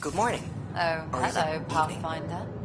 Good morning. Oh, Or is hello, it evening? Pathfinder.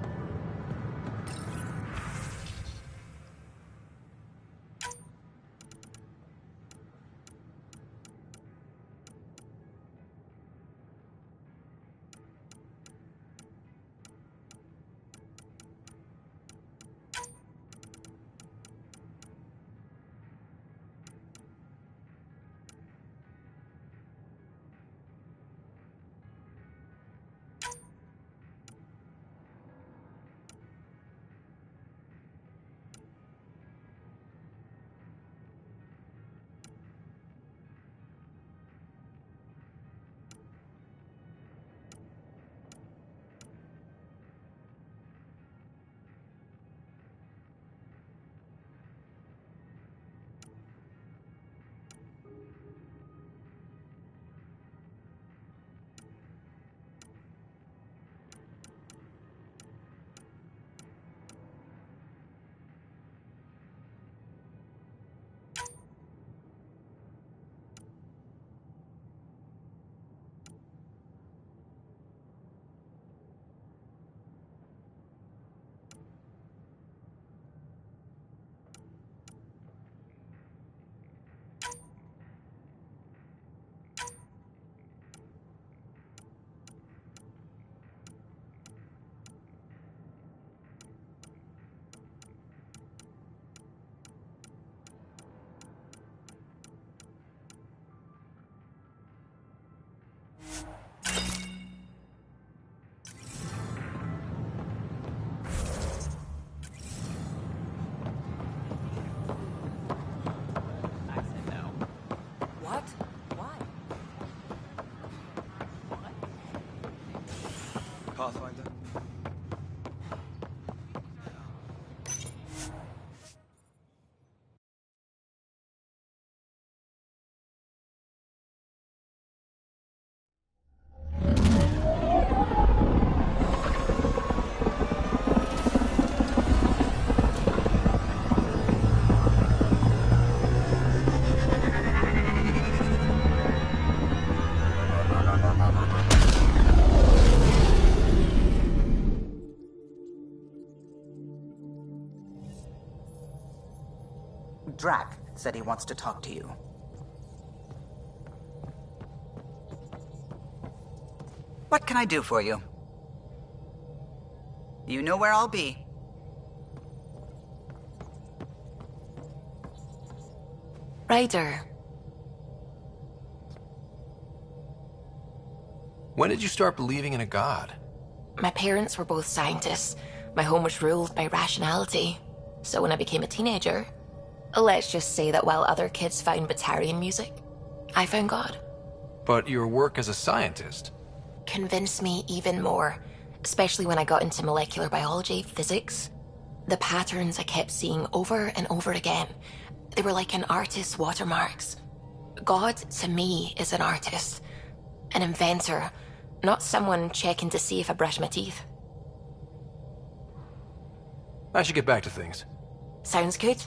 What? Why? Pathfinder? Drac said he wants to talk to you. What can I do for you? You know where I'll be. Ryder, When did you start believing in a god? my parents were both scientists. My home was ruled by rationality. So when I became a teenager, let's just say that while other kids found Batarian music, I found God. But your work as a scientist. Convinced me even more, especially when I got into molecular biology, physics. The patterns I kept seeing over and over again, they were like an artist's watermarks. God, to me, is an artist, an inventor, not someone checking to see if I brush my teeth. I should get back to things. Sounds good?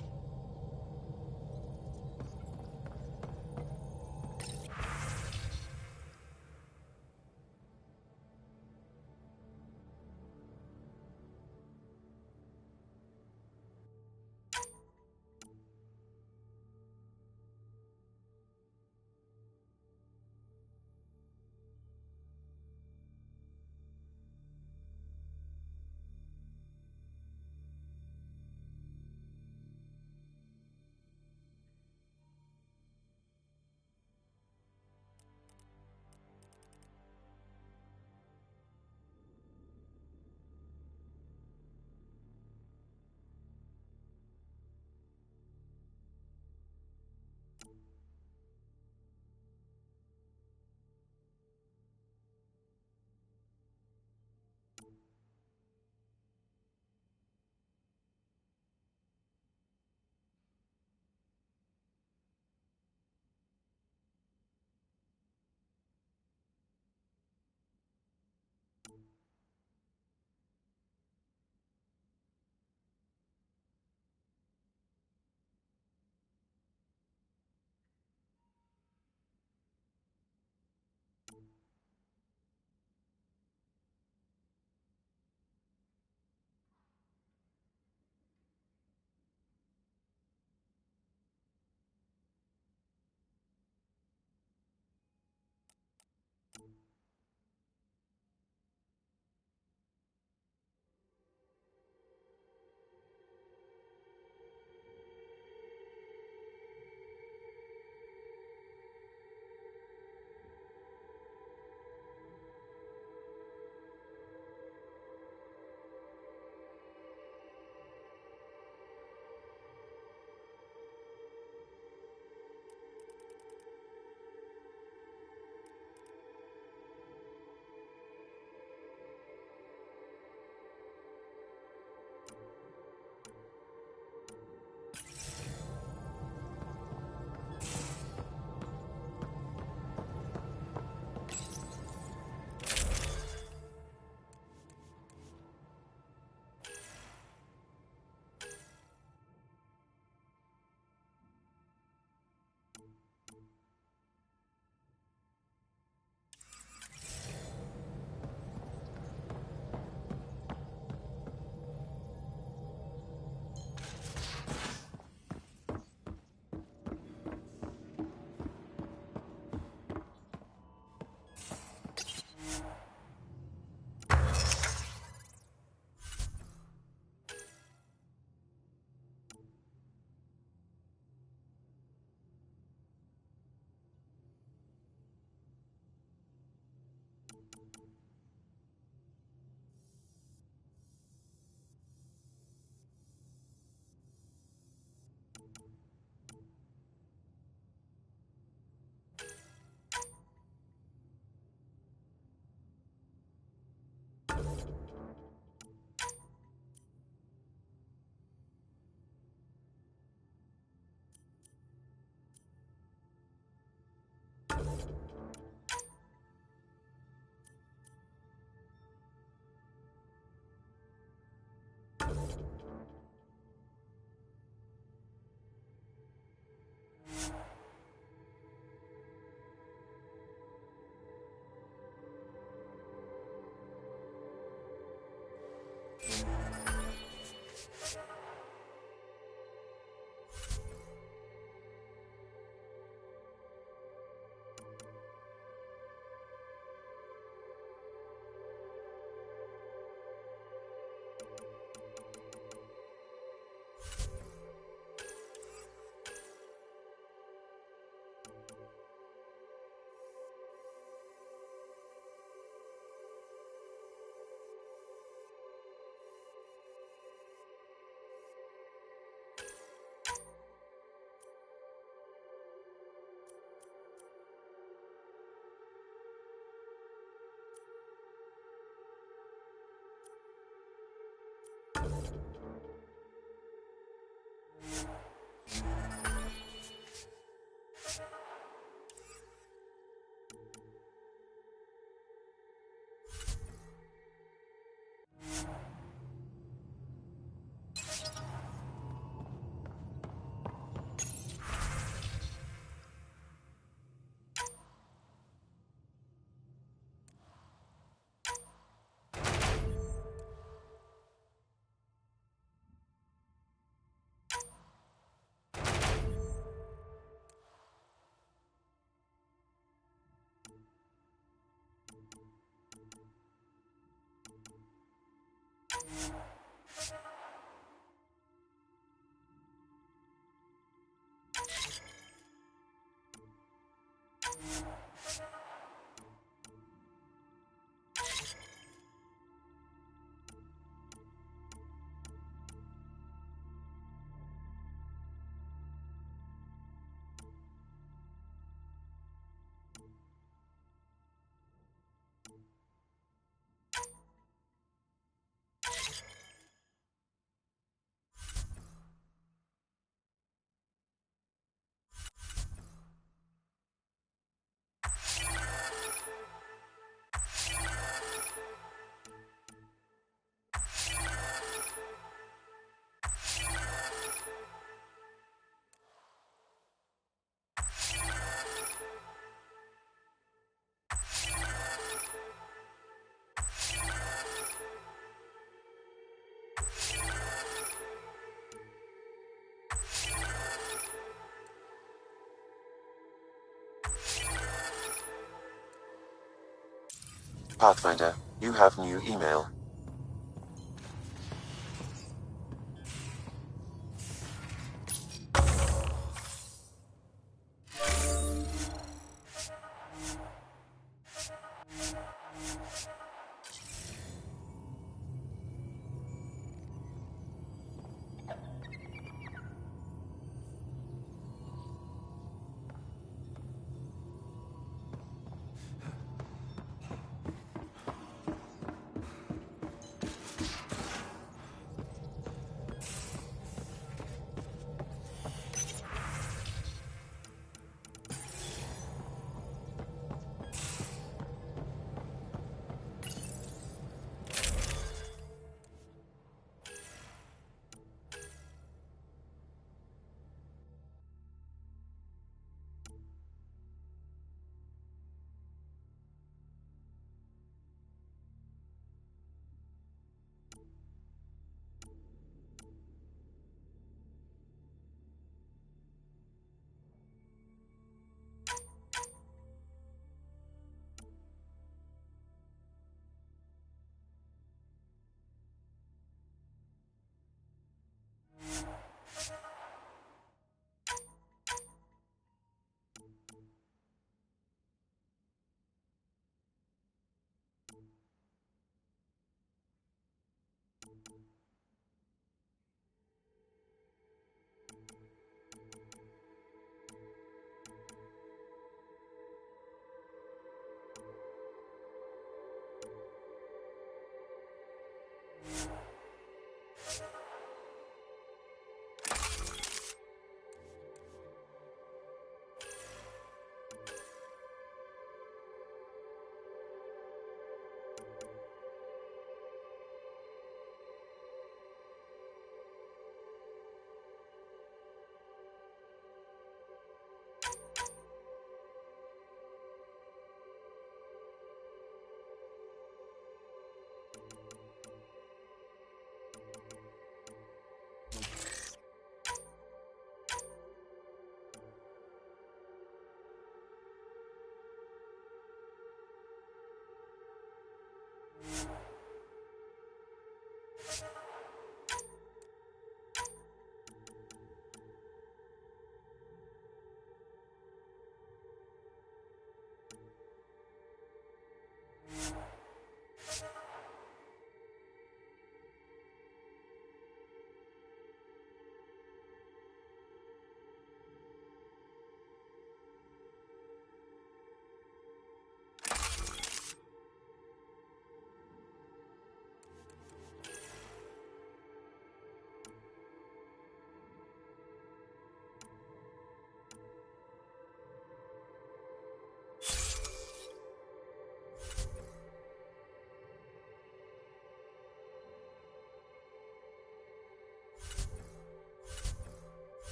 Pathfinder, you have new email.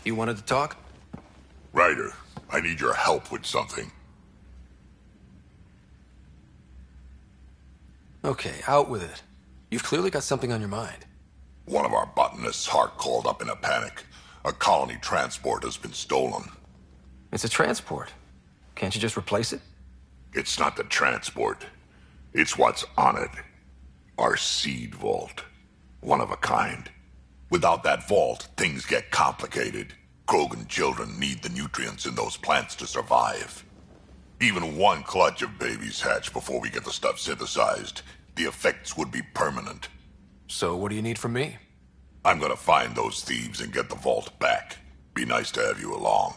You wanted to talk? Ryder, I need your help with something. Okay, out with it. You've clearly got something on your mind. One of our botanists, Hart, called up in a panic. A colony transport has been stolen. It's a transport. Can't you just replace it? It's not the transport. It's what's on it. Our seed vault. One of a kind. Without that vault, things get complicated. Krogan children need the nutrients in those plants to survive. Even one clutch of babies hatch before we get the stuff synthesized. The effects would be permanent. So what do you need from me? I'm gonna find those thieves and get the vault back. Be nice to have you along.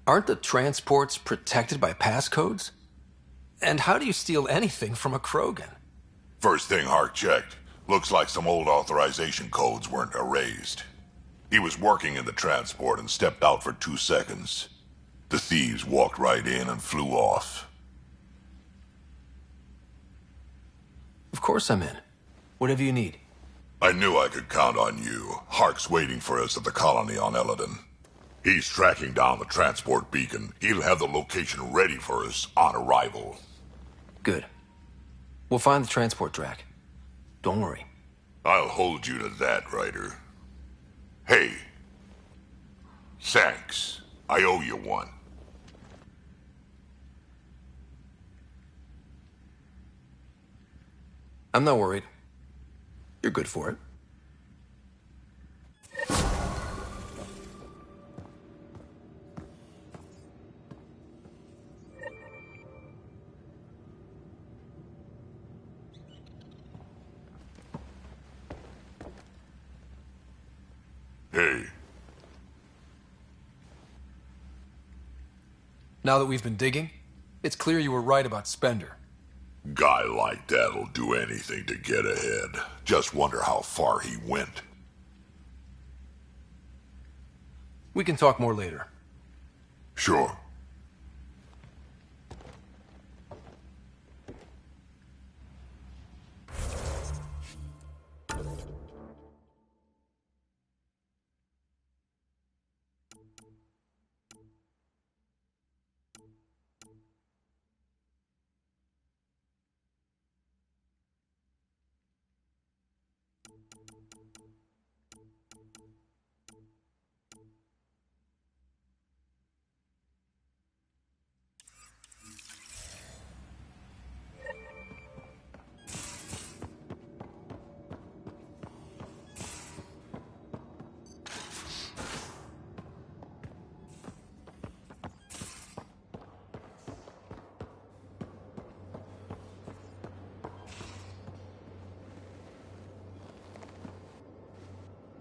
Aren't the transports protected by passcodes? And how do you steal anything from a Krogan? First thing Hart checked. Looks like some old authorization codes weren't erased. He was working in the transport and stepped out for 2 seconds. The thieves walked right in and flew off. Of course I'm in. Whatever you need. I knew I could count on you. Hark's waiting for us at the colony on Eladon. He's tracking down the transport beacon. He'll have the location ready for us on arrival. Good. We'll find the transport track. Don't worry. I'll hold you to that, Ryder. Hey. Thanks. I owe you one. I'm not worried. You're good for it. Hey. Now that we've been digging, it's clear you were right about Spender. Guy like that'll do anything to get ahead. Just wonder how far he went. We can talk more later. Sure.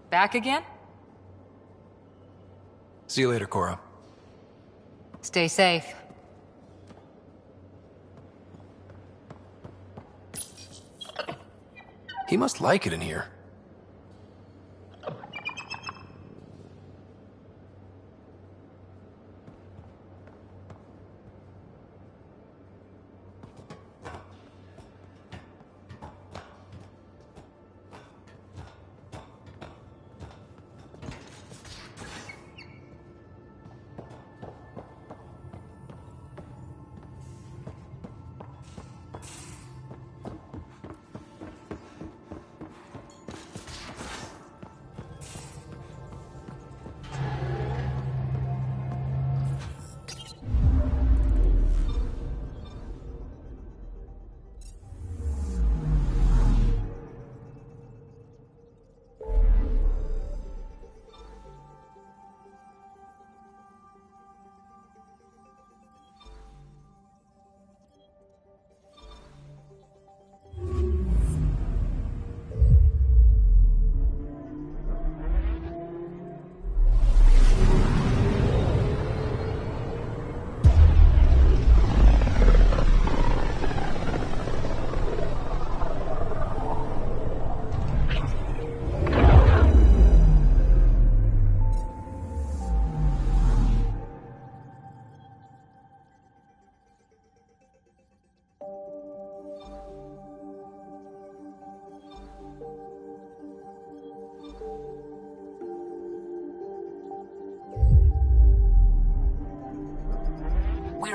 Back again? See you later, Cora. Stay safe. He must like it in here.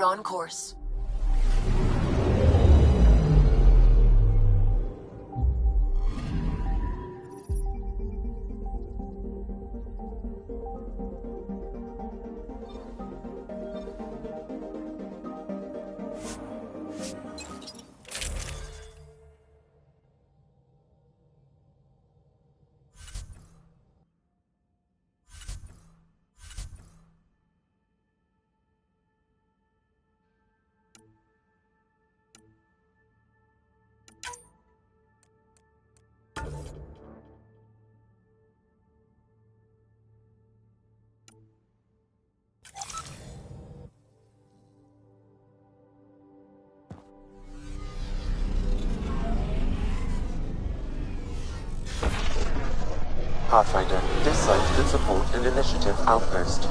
We're on course. Pathfinder, this site could support an initiative outpost.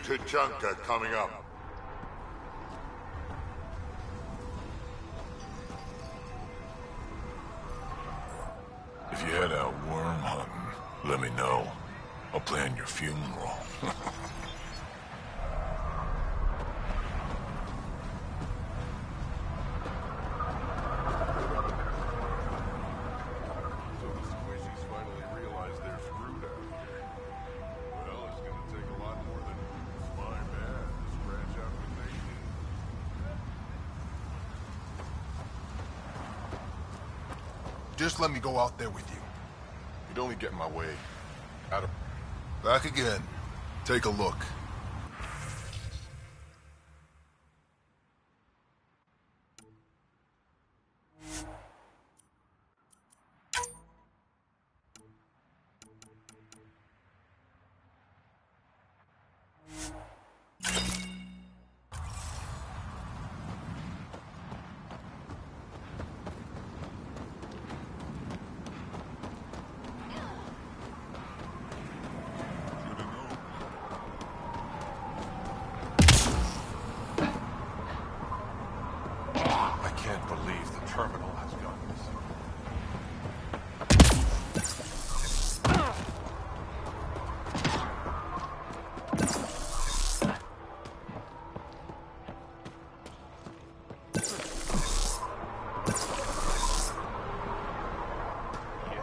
Tachanka coming up. If you head out worm hunting, let me know. I'll plan your funeral. Just let me go out there with you. You'd only get in my way. Out of... Back again. Take a look.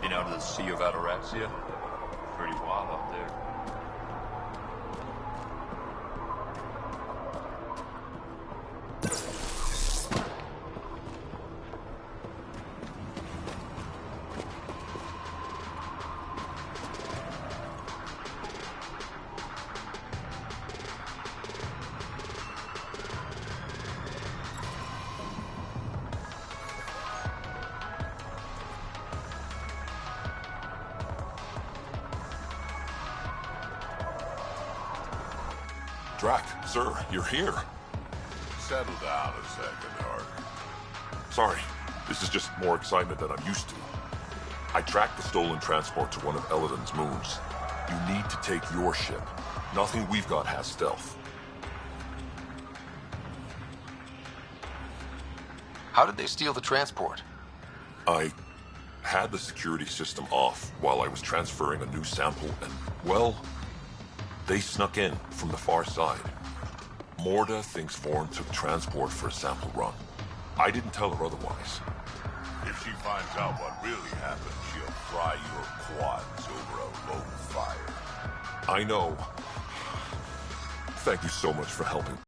Been out of the Sea of Ataraxia? Pretty wild out there. Drac, sir, you're here. Settle down a second, Hark. Sorry, this is just more excitement than I'm used to. I tracked the stolen transport to one of Eladon's moons. You need to take your ship. Nothing we've got has stealth. How did they steal the transport? I had the security system off while I was transferring a new sample and, well, they snuck in from the far side. Morda thinks Vorn took transport for a sample run. I didn't tell her otherwise. If she finds out what really happened, she'll fry your quads over a lone fire. I know. Thank you so much for helping.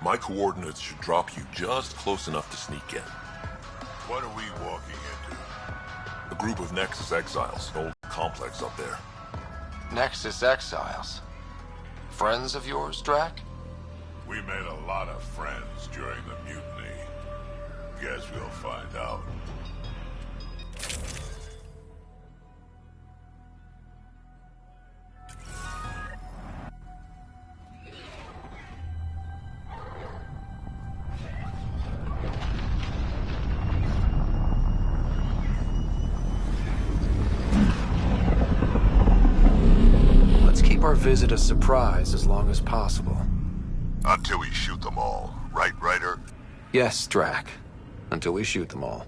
My coordinates should drop you just close enough to sneak in. What are we walking into? A group of Nexus exiles, an old complex up there. Nexus exiles. Friends of yours, Drac? We made a lot of friends during the mutiny. Guess we'll find out. Let's keep our visit a surprise as long as possible. Until we shoot them all, right, Ryder? Yes, Drac. Until we shoot them all.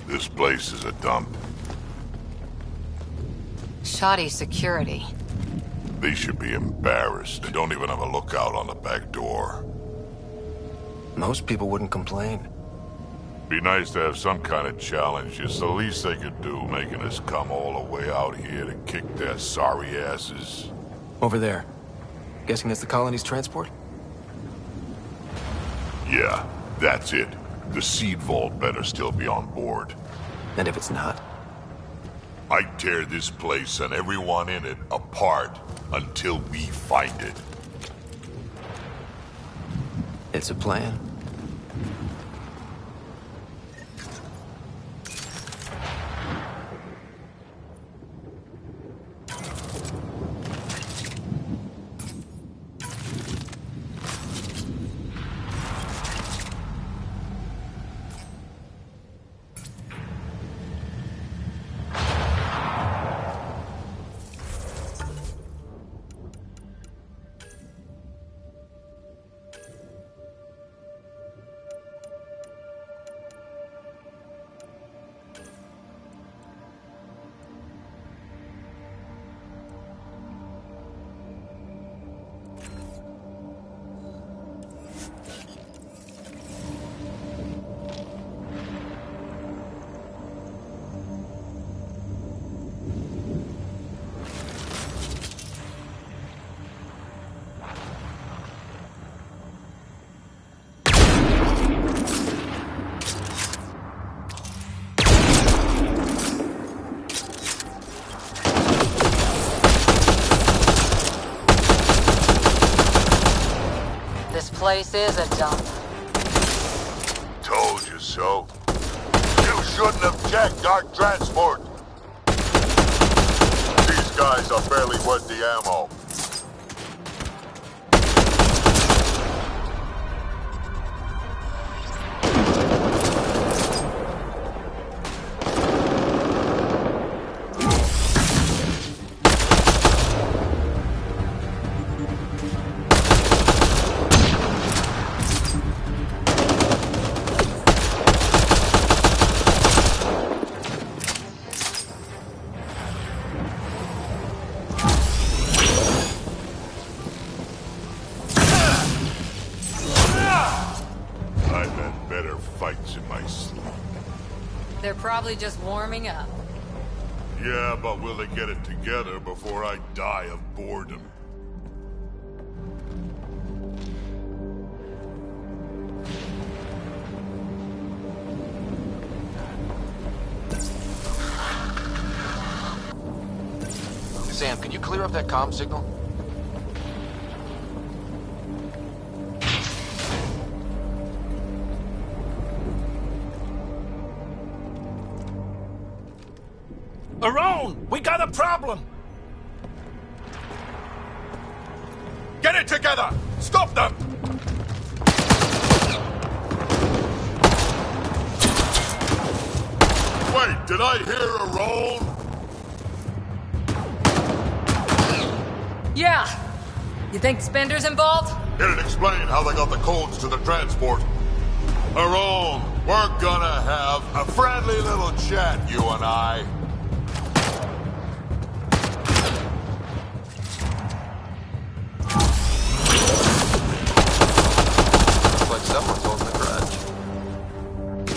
This place is a dump. Shoddy security. They should be embarrassed. They don't even have a lookout on the back door. Most people wouldn't complain. Be nice to have some kind of challenge. It's the least they could do, making us come all the way out here to kick their sorry asses. Over there. Guessing that's the colony's transport? Yeah, that's it. The seed vault better still be on board. And if it's not? I'd tear this place and everyone in it apart until we find it. It's a plan. Place is a dump. Told you so. You shouldn't have checked our transport. These guys are barely worth the ammo. They're probably just warming up. Yeah, but will they get it together before I die of boredom? Sam, can you clear up that comm signal? down! We got a problem! Get it together! Stop them! Wait, did I hear a roll? Yeah. You think Spender's involved? It'd explain how they got the codes to the transport. Aaron, we're gonna have a friendly little chat, you and I. Looks like someone's holding a grudge.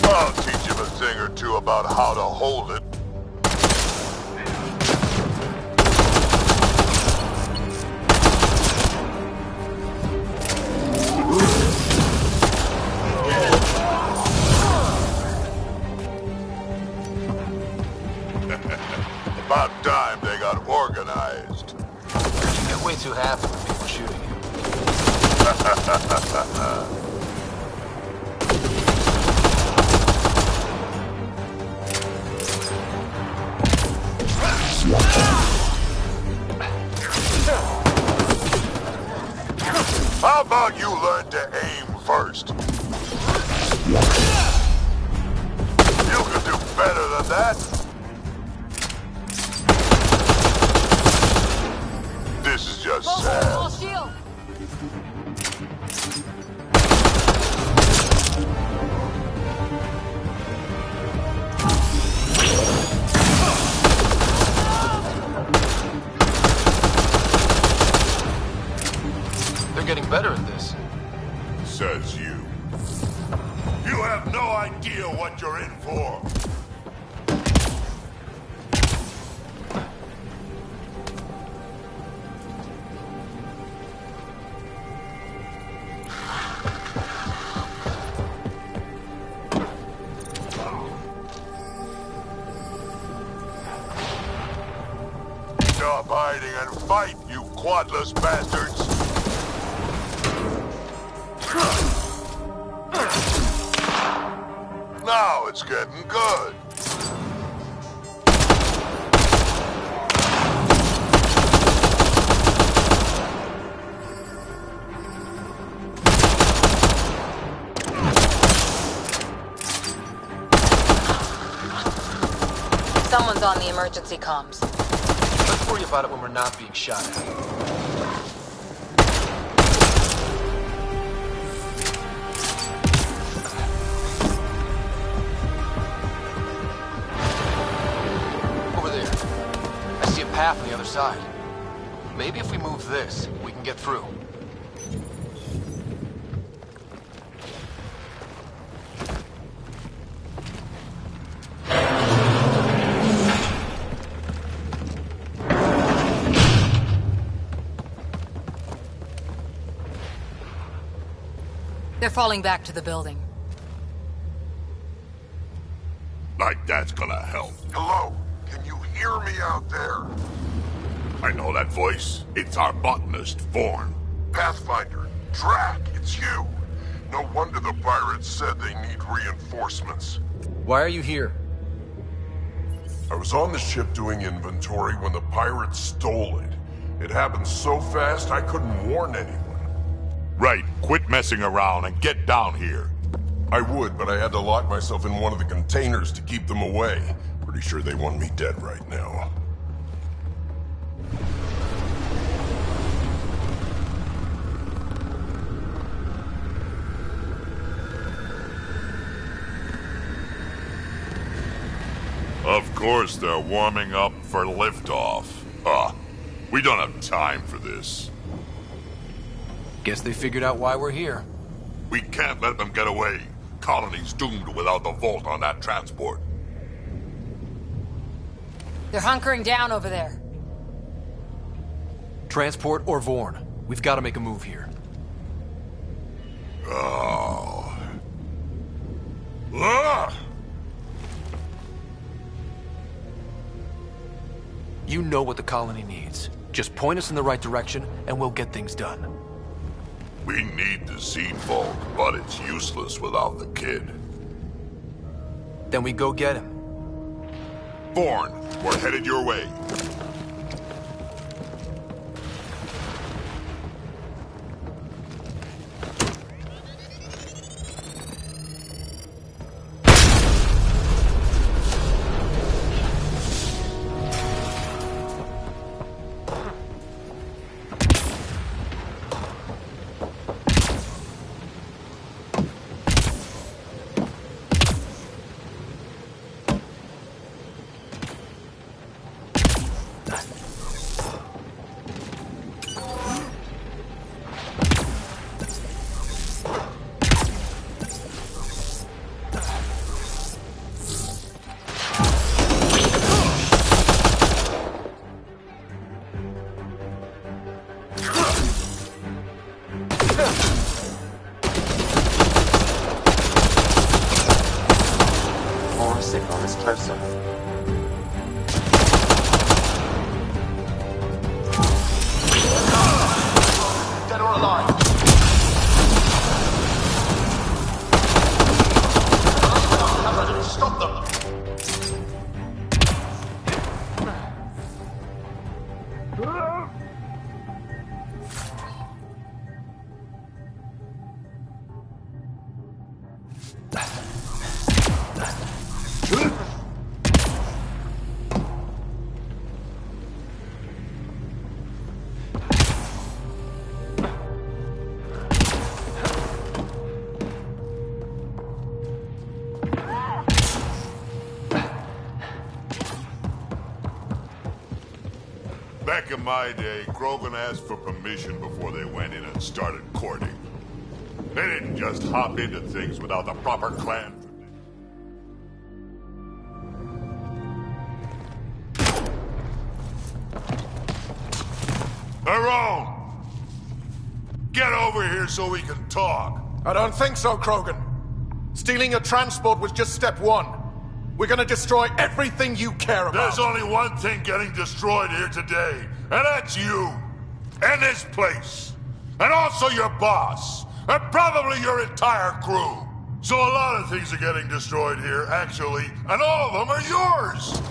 I'll teach him a thing or two about how to hold it. About time they got organized. You get way too happy with people shooting you. How about you learn to aim first? You can do better than that. This is just sad. Full shield. They're getting better at this. Says you. You have no idea what you're in for. Stop hiding and fight, you quadless bastards! Now it's getting good. Someone's on the emergency comms. Let's worry about it when we're not being shot at. Over there. I see a path on the other side. Maybe if we move this, we can get through. They're falling back to the building. Like that's gonna help. Hello? Can you hear me out there? I know that voice. It's our botanist, Vorn. Pathfinder, Drac, it's you. No wonder the pirates said they need reinforcements. Why are you here? I was on the ship doing inventory when the pirates stole it. It happened so fast I couldn't warn anyone. Right, quit messing around and get down here. I would, but I had to lock myself in one of the containers to keep them away. Pretty sure they want me dead right now. Of course they're warming up for liftoff. We don't have time for this. Guess they figured out why we're here. We can't let them get away. Colony's doomed without the vault on that transport. They're hunkering down over there. Transport or Vorn. We've got to make a move here. Oh. Ah! You know what the colony needs. Just point us in the right direction, and we'll get things done. We need the seed vault, but it's useless without the kid. Then we go get him. Bourne, we're headed your way. Our signal is closer. Dead or alive? Stop them! Back in my day, Krogan asked for permission before they went in and started courting. They didn't just hop into things without the proper clan. Tyrone! Get over here so we can talk. I don't think so, Krogan. Stealing a transport was just step one. We're gonna destroy everything you care about. There's only one thing getting destroyed here today, and that's you. And this place. And also your boss. And probably your entire crew. So a lot of things are getting destroyed here, actually, and all of them are yours!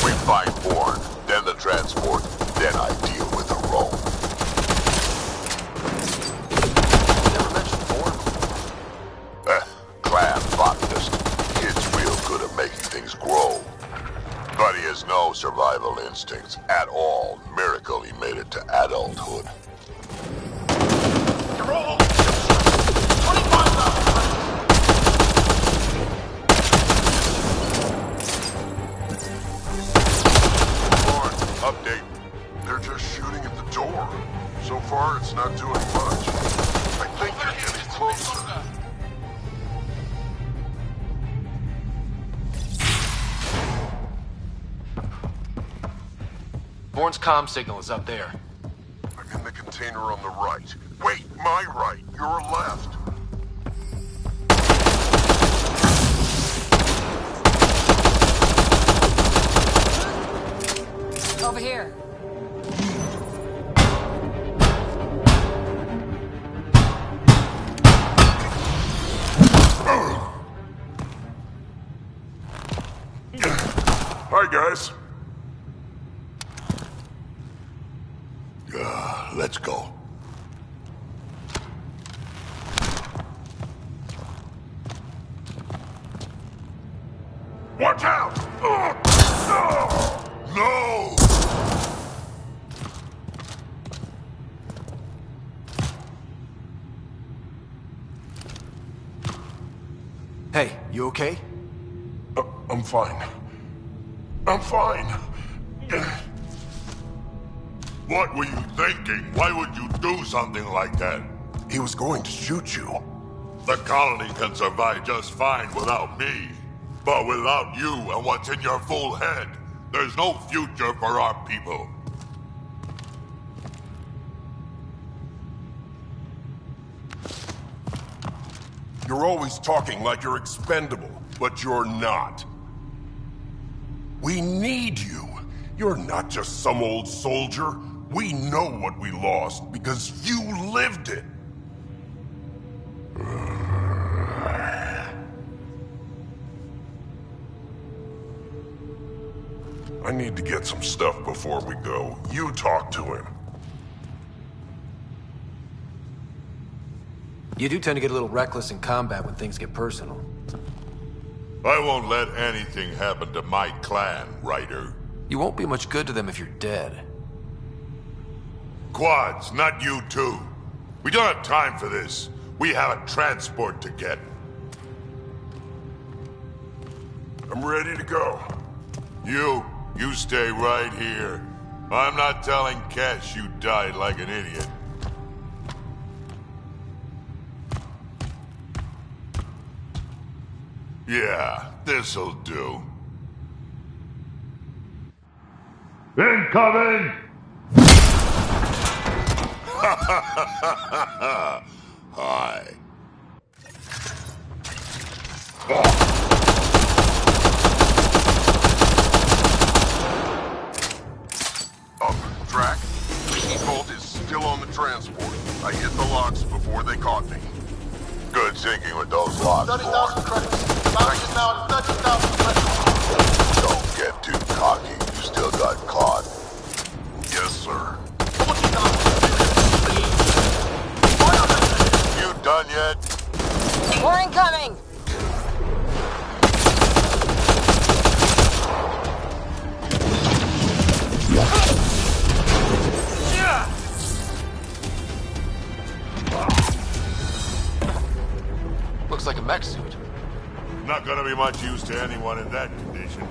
We find Bourne, then the transport, then I deal with the Rome. Never mentioned Bourne before. Clan botanist. Kid's real good at making things grow. But he has no survival instincts at all. Miracle he made it to adulthood. You're all 25,000! Update. They're just shooting at the door. So far, it's not doing much. I think they're getting closer. Bourne's comm signal is up there. I'm in the container on the right. Wait, my right. Your left. Over here. Hi, guys. Let's go. Watch out! No! Hey, you okay? I'm fine. I'm fine. What were you thinking? Why would you do something like that? He was going to shoot you. The colony can survive just fine without me. But without you and what's in your full head, there's no future for our people. You're always talking like you're expendable, but you're not. We need you. You're not just some old soldier. We know what we lost because you lived it. I need to get some stuff before we go. You talk to him. You do tend to get a little reckless in combat when things get personal. I won't let anything happen to my clan, Ryder. You won't be much good to them if you're dead. Quads, not you too. We don't have time for this. We have a transport to get. I'm ready to go. You stay right here. I'm not telling Kesh you died like an idiot. Yeah, this'll do. Incoming! Hi. Drac, the heat bolt is still on the transport. I hit the locks before they caught me. Good thinking with those locks. 30,000 credits. The bounty is now at 30,000 credits. Don't get too cocky. You still got Claude. Yes, sir. 40,000. You done yet? More incoming! Looks like a mech suit. Not gonna be much use to anyone in that condition.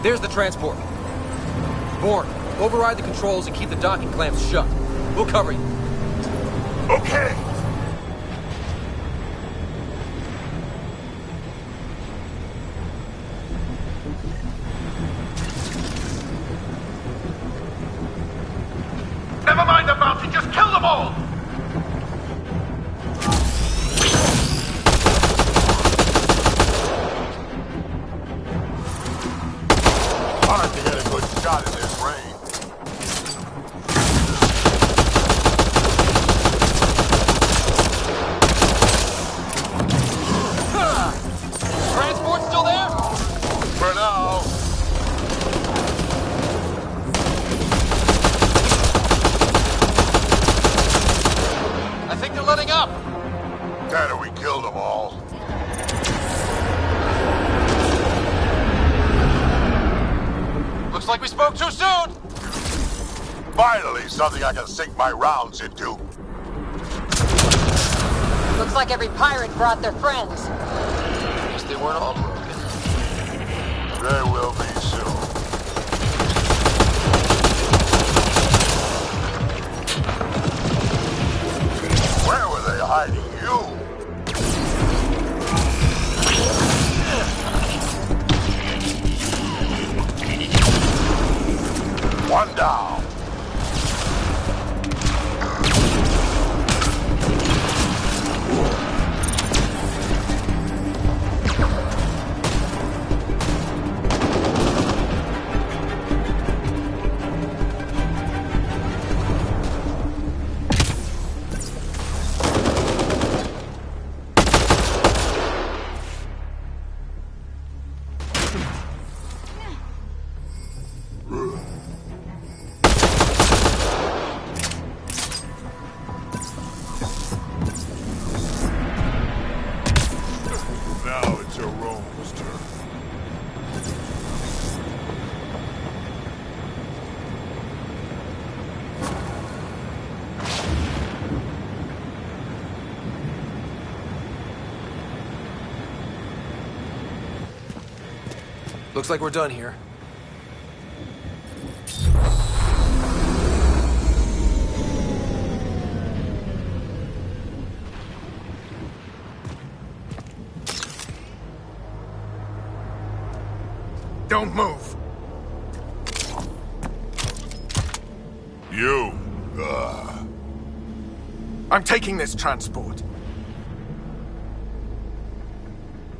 There's the transport. Bourne, override the controls and keep the docking clamps shut. We'll cover you. Okay! Never mind the bounty, just kill them all! Hard to get a good shot in this rain. Transport still there? For now. I think they're letting up. Tanner, we killed them all. Looks like we spoke too soon. Finally, something I can sink my rounds into. Looks like every pirate brought their friends. Guess they weren't all broken. They will be soon. Where were they hiding you? One down. Now it's your Rome's turn. Looks like we're done here. Don't move. You, I'm taking this transport.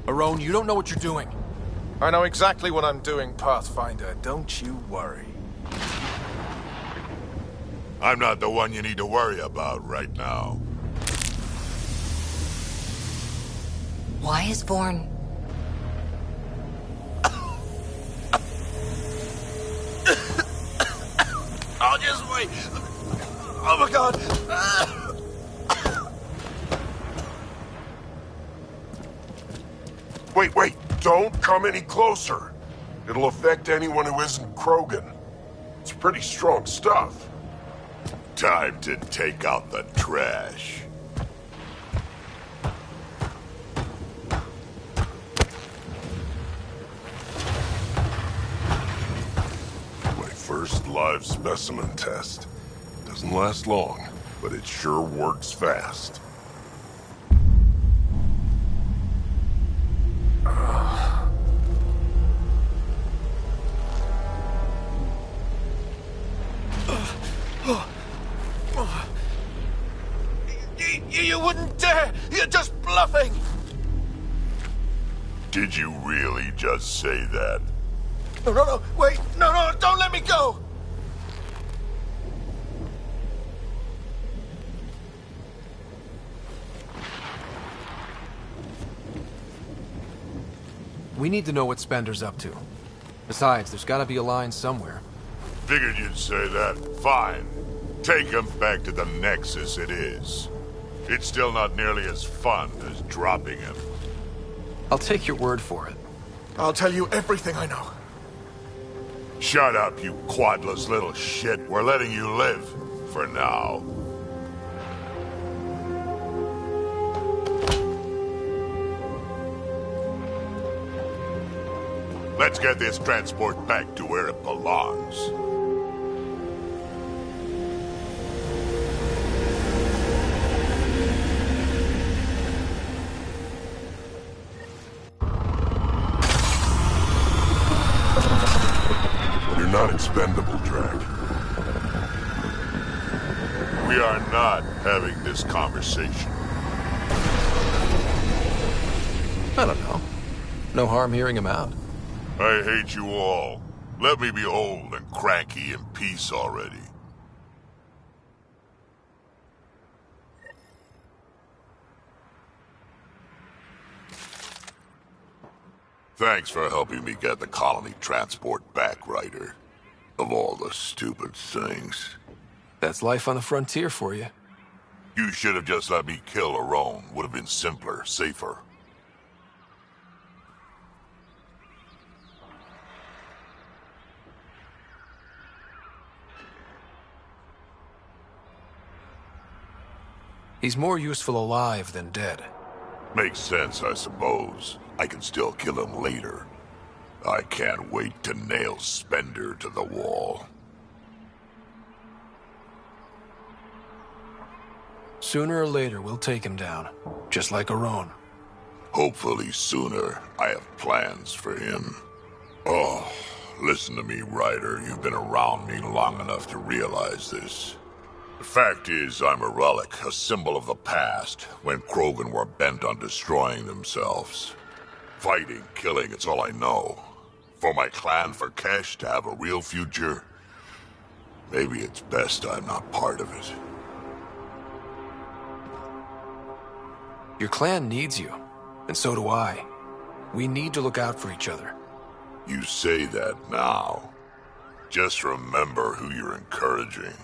Arone, you don't know what you're doing. I know exactly what I'm doing, Pathfinder. Don't you worry. I'm not the one you need to worry about right now. Why is Vorn... I'll just wait. Oh my god. Wait. Don't come any closer. It'll affect anyone who isn't Krogan. It's pretty strong stuff. Time to take out the trash. My first live specimen test. Doesn't last long, but it sure works fast. You wouldn't dare! You're just bluffing! Did you really just say that? No, wait! No, don't let me go! We need to know what Spender's up to. Besides, there's gotta be a line somewhere. Figured you'd say that. Fine. Take him back to the Nexus it is. It's still not nearly as fun as dropping him. I'll take your word for it. I'll tell you everything I know. Shut up, you quadless little shit. We're letting you live. For now. Let's get this transport back to where it belongs. You're not expendable, Drag. We are not having this conversation. I don't know. No harm hearing him out. I hate you all. Let me be old and cranky in peace already. Thanks for helping me get the colony transport back, Ryder. Of all the stupid things. That's life on the frontier for you. You should have just let me kill Arone. Would have been simpler, safer. He's more useful alive than dead. Makes sense, I suppose. I can still kill him later. I can't wait to nail Spender to the wall. Sooner or later, we'll take him down. Just like Arone. Hopefully sooner. I have plans for him. Oh, listen to me, Ryder. You've been around me long enough to realize this. The fact is, I'm a relic, a symbol of the past, when Krogan were bent on destroying themselves. Fighting, killing, it's all I know. For my clan, for Kesh to have a real future, maybe it's best I'm not part of it. Your clan needs you, and so do I. We need to look out for each other. You say that now. Just remember who you're encouraging.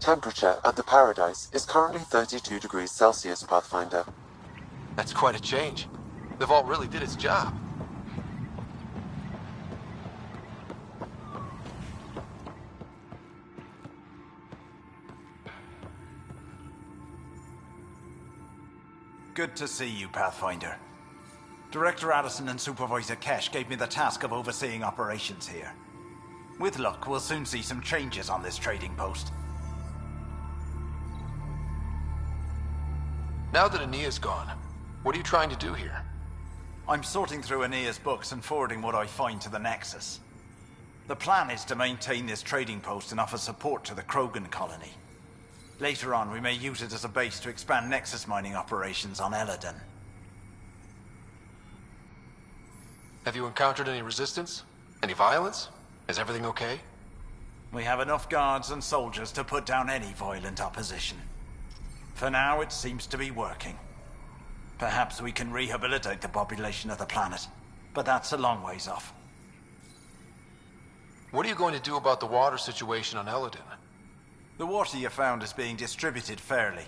Temperature at the Paradise is currently 32 degrees Celsius, Pathfinder. That's quite a change. The vault really did its job. Good to see you, Pathfinder. Director Addison and Supervisor Kesh gave me the task of overseeing operations here. With luck, we'll soon see some changes on this trading post. Now that Aenea's gone, what are you trying to do here? I'm sorting through Aenea's books and forwarding what I find to the Nexus. The plan is to maintain this trading post and offer support to the Krogan colony. Later on, we may use it as a base to expand Nexus mining operations on Eladon. Have you encountered any resistance? Any violence? Is everything okay? We have enough guards and soldiers to put down any violent opposition. For now, it seems to be working. Perhaps we can rehabilitate the population of the planet, but that's a long ways off. What are you going to do about the water situation on Eladon? The water you found is being distributed fairly.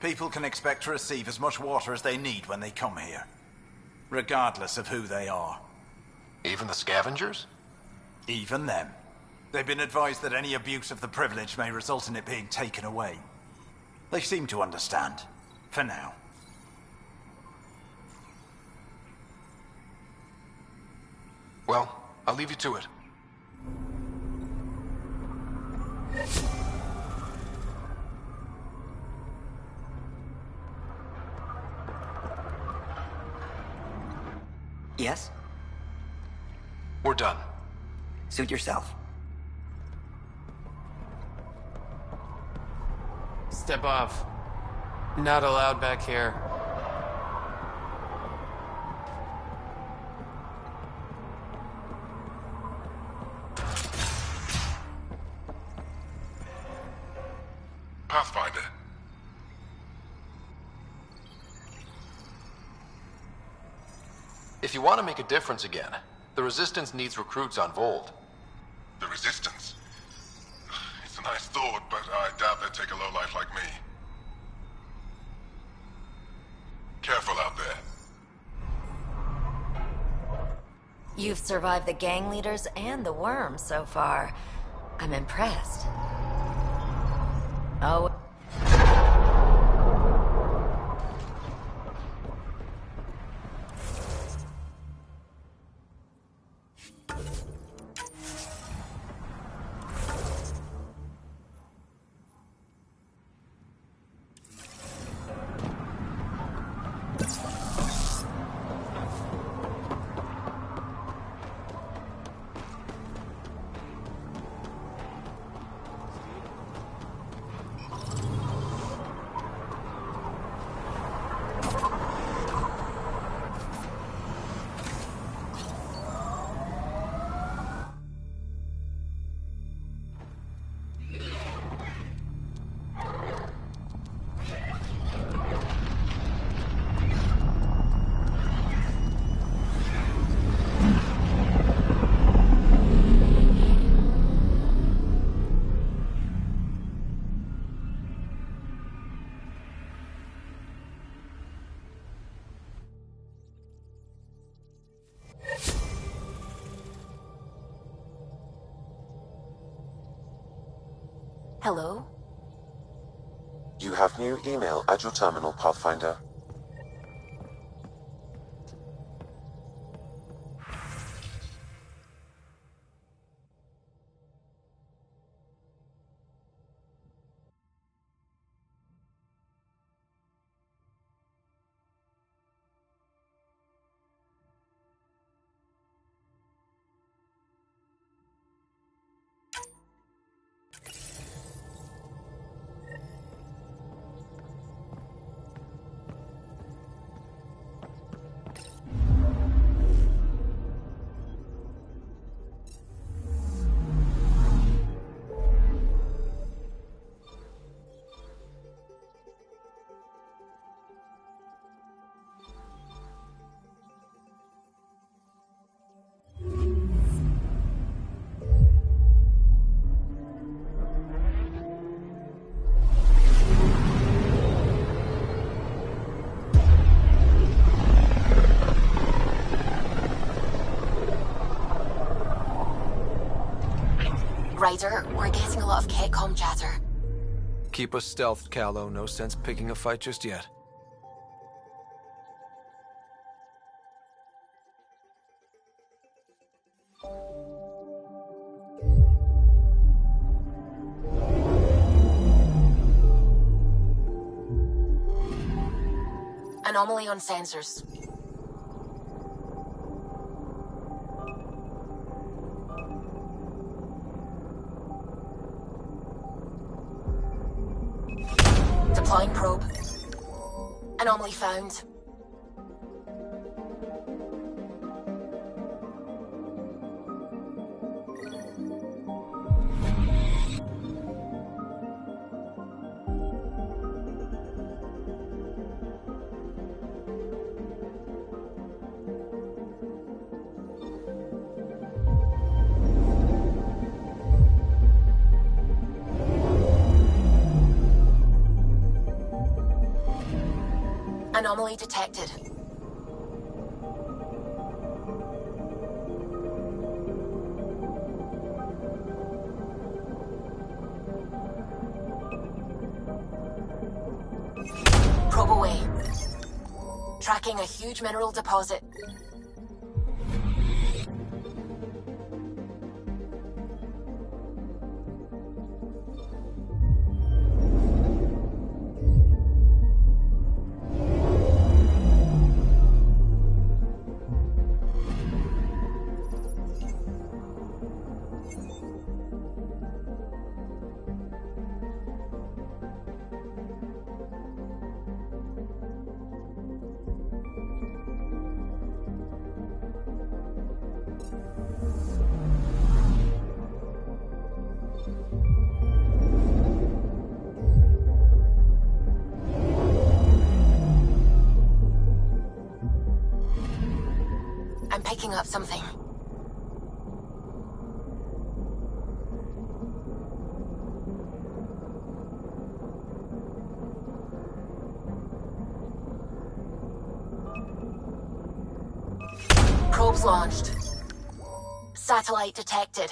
People can expect to receive as much water as they need when they come here, regardless of who they are. Even the scavengers? Even them. They've been advised that any abuse of the privilege may result in it being taken away. They seem to understand, for now. Well, I'll leave you to it. Yes? We're done. Suit yourself. Step off. Not allowed back here. Pathfinder. If you want to make a difference again, the Resistance needs recruits on Vold. The Resistance? It's a nice thought, but I doubt they'd take a lowlife like me. Careful out there. You've survived the gang leaders and the worms so far. I'm impressed. Oh. Hello? You have new email at your terminal, Pathfinder. Ryder, we're getting a lot of Ketcom chatter. Keep us stealthed, Callow. No sense picking a fight just yet. Anomaly on sensors. Deploying probe. Anomaly found. Anomaly detected. Probe away. Tracking a huge mineral deposit. I'm picking up something. Probes launched. Satellite detected.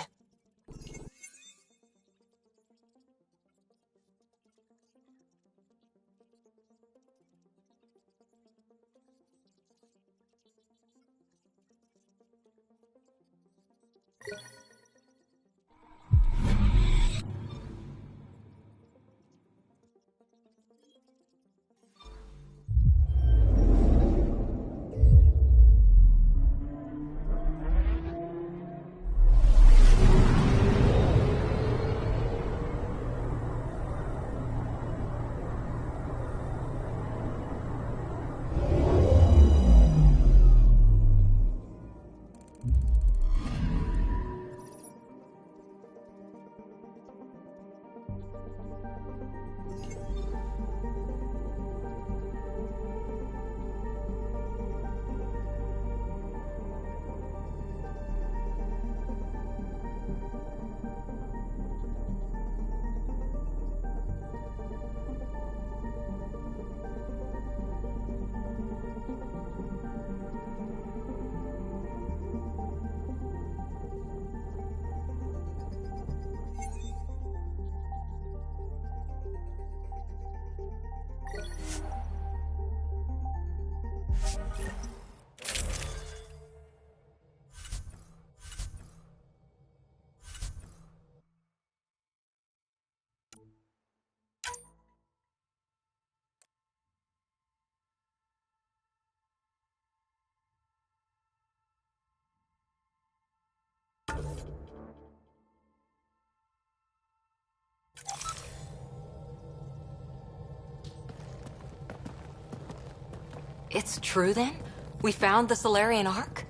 It's true then? We found the Solarian Ark?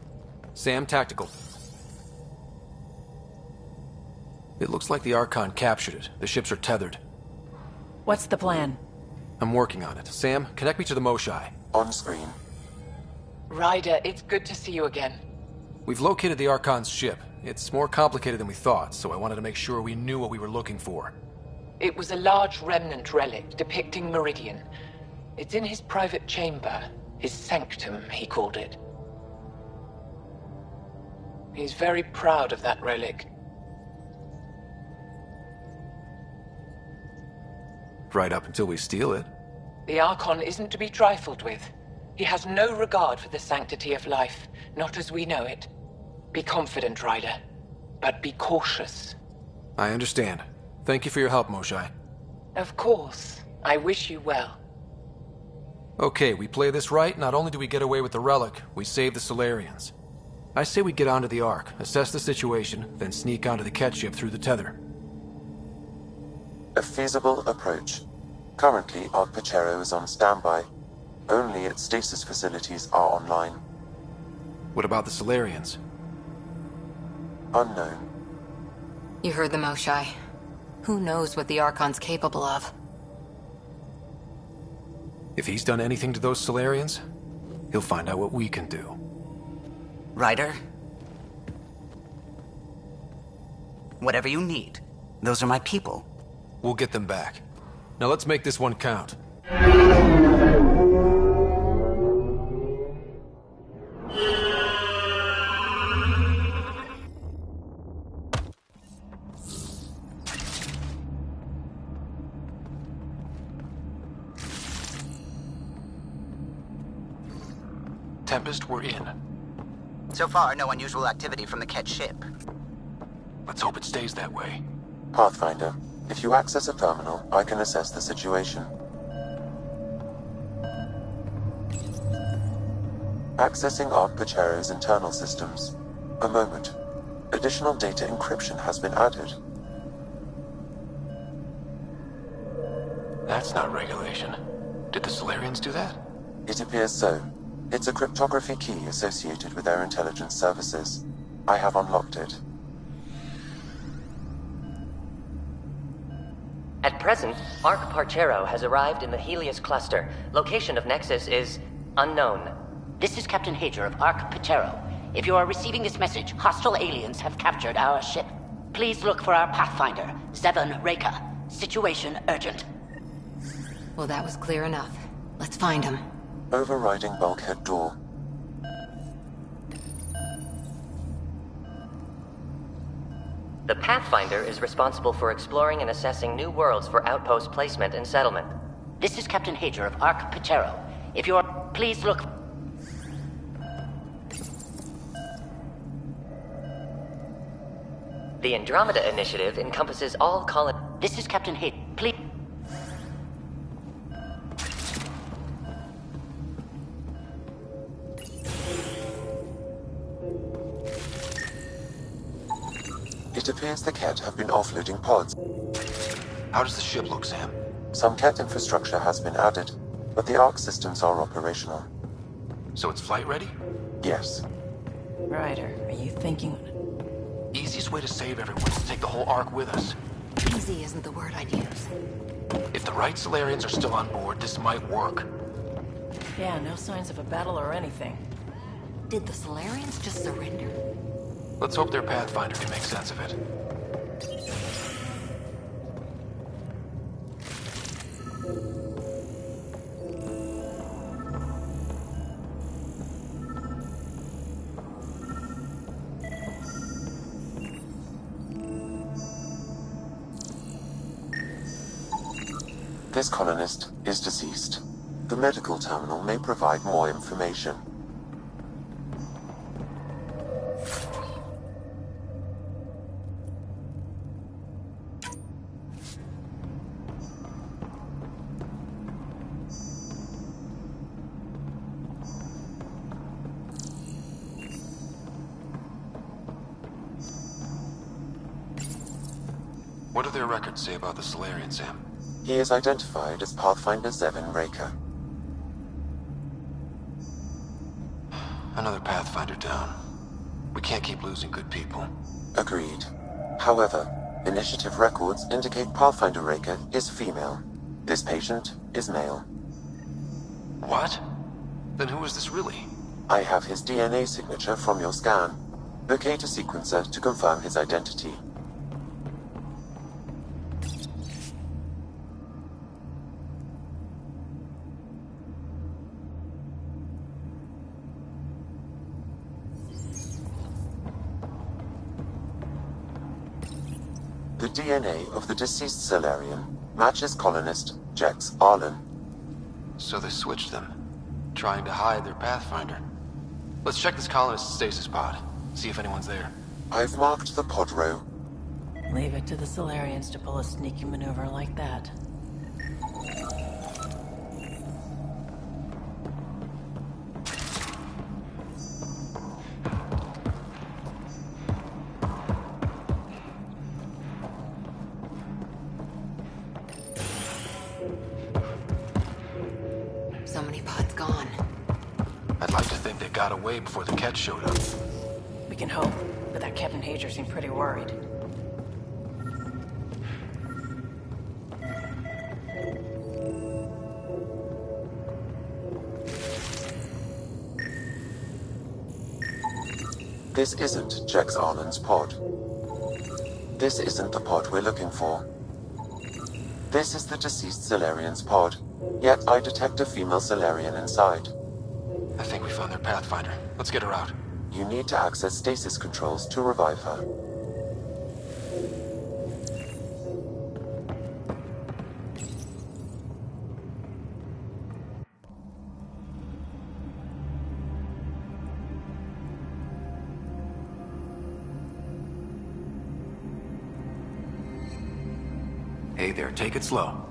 Sam, tactical. It looks like the Archon captured it. The ships are tethered. What's the plan? I'm working on it. Sam, connect me to the Moshai. On screen. Ryder, it's good to see you again. We've located the Archon's ship. It's more complicated than we thought, so I wanted to make sure we knew what we were looking for. It was a large remnant relic depicting Meridian. It's in his private chamber. His sanctum, he called it. He's very proud of that relic. Right up until we steal it. The Archon isn't to be trifled with. He has no regard for the sanctity of life, not as we know it. Be confident, Ryder, but be cautious. I understand. Thank you for your help, Moshae. Of course. I wish you well. Okay, we play this right, not only do we get away with the relic, we save the Solarians. I say we get onto the Ark, assess the situation, then sneak onto the Ket ship through the tether. A feasible approach. Currently, Ark Pachero is on standby. Only its stasis facilities are online. What about the Solarians? Unknown. You heard the Moshae. Who knows what the Archon's capable of? If he's done anything to those Solarians, he'll find out what we can do. Ryder? Whatever you need. Those are my people. We'll get them back. Now let's make this one count. Tempest, we're in. So far, no unusual activity from the Ket ship. Let's hope it stays that way. Pathfinder, if you access a terminal, I can assess the situation. Accessing Ark Pachero's internal systems. A moment. Additional data encryption has been added. That's not regulation. Did the Solarians do that? It appears so. It's a cryptography key associated with their intelligence services. I have unlocked it. At present, Ark Parchero has arrived in the Helios cluster. Location of Nexus is unknown. This is Captain Hager of Ark Pachero. If you are receiving this message, hostile aliens have captured our ship. Please look for our Pathfinder, Zevon Reka. Situation urgent. Well, that was clear enough. Let's find him. Overriding bulkhead door. The Pathfinder is responsible for exploring and assessing new worlds for outpost placement and settlement. This is Captain Hager of Ark Pachero. If you are... please look... The Andromeda Initiative encompasses all colonies. This is Captain Hager. Please... It appears the Ket have been offloading pods. How does the ship look, Sam? Some Ket infrastructure has been added, but the Ark systems are operational. So it's flight ready? Yes. Ryder, are you thinking... Easiest way to save everyone is to take the whole Ark with us. Easy isn't the word I'd use. If the right Solarians are still on board, this might work. Yeah, no signs of a battle or anything. Did the Solarians just surrender? Let's hope their Pathfinder can make sense of it. This colonist is deceased. The medical terminal may provide more information. What do their records say about the Solarian, Sam? He is identified as Pathfinder Zevon Reka. Another Pathfinder down. We can't keep losing good people. Agreed. However, initiative records indicate Pathfinder Reka is female. This patient is male. What? Then who is this really? I have his DNA signature from your scan. Locate a sequencer to confirm his identity. The DNA of the deceased Solarian matches colonist Jex Arlen. So they switched them, trying to hide their Pathfinder. Let's check this colonist's stasis pod, see if anyone's there. I've marked the pod row. Leave it to the Solarians to pull a sneaky maneuver like that. So many pods gone. I'd like to think they got away before the Ket showed up. We can hope, but that Captain Hager seemed pretty worried. This isn't Jex Arlen's pod. This isn't the pod we're looking for. This is the deceased Solarian's pod, yet I detect a female Solarian inside. I think we found their Pathfinder. Let's get her out. You need to access stasis controls to revive her. Hey there, take it slow.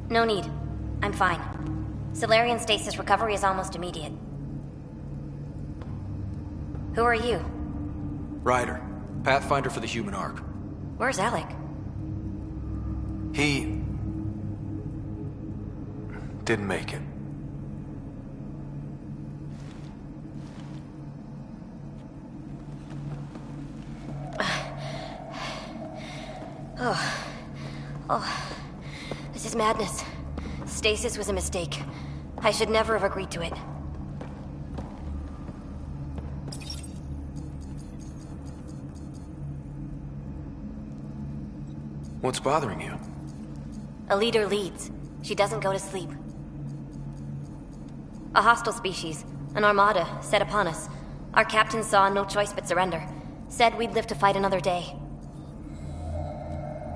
No need. I'm fine. Solarian stasis recovery is almost immediate. Who are you? Ryder, Pathfinder for the human Ark. Where's Alec? He... didn't make it. Oh, this is madness. Stasis was a mistake. I should never have agreed to it. What's bothering you? A leader leads. She doesn't go to sleep. A hostile species, an armada, set upon us. Our captain saw no choice but surrender. Said we'd live to fight another day.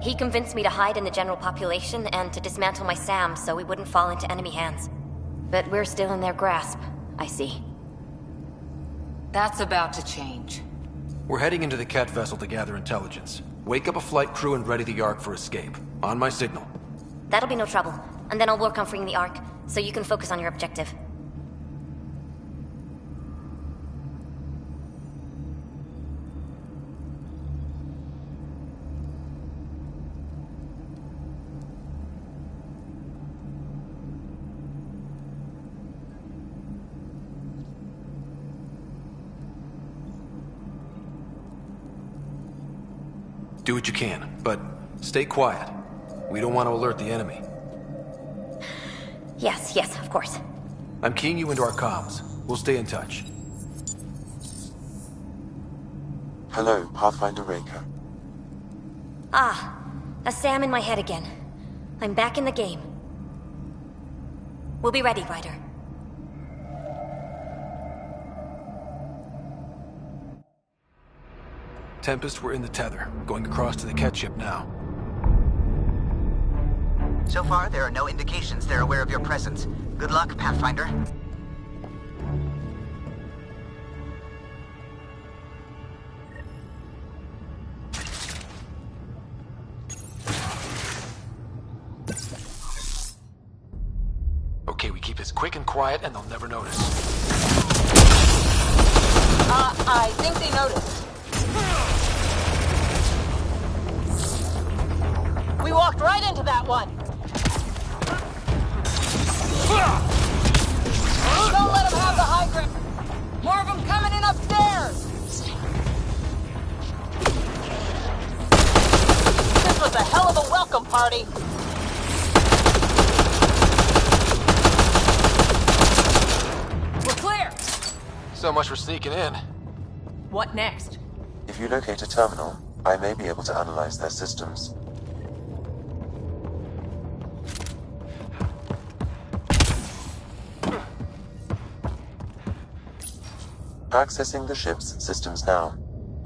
He convinced me to hide in the general population and to dismantle my SAM so we wouldn't fall into enemy hands. But we're still in their grasp, I see. That's about to change. We're heading into the Ket vessel to gather intelligence. Wake up a flight crew and ready the Ark for escape. On my signal. That'll be no trouble. And then I'll work on freeing the Ark, so you can focus on your objective. Do what you can, but stay quiet. We don't want to alert the enemy. Yes, of course. I'm keying you into our comms. We'll stay in touch. Hello, Pathfinder Raker. Ah, a SAM in my head again. I'm back in the game. We'll be ready, Ryder. Tempest, we're in the tether. Going across to the Ket ship now. So far, there are no indications they're aware of your presence. Good luck, Pathfinder. Okay, we keep this quick and quiet and they'll never notice. I think they noticed. We walked right into that one. Don't let them have the high grip. More of them coming in upstairs. This was a hell of a welcome party. We're clear. So much for sneaking in. What next? If you locate a terminal, I may be able to analyze their systems. Accessing the ship's systems now.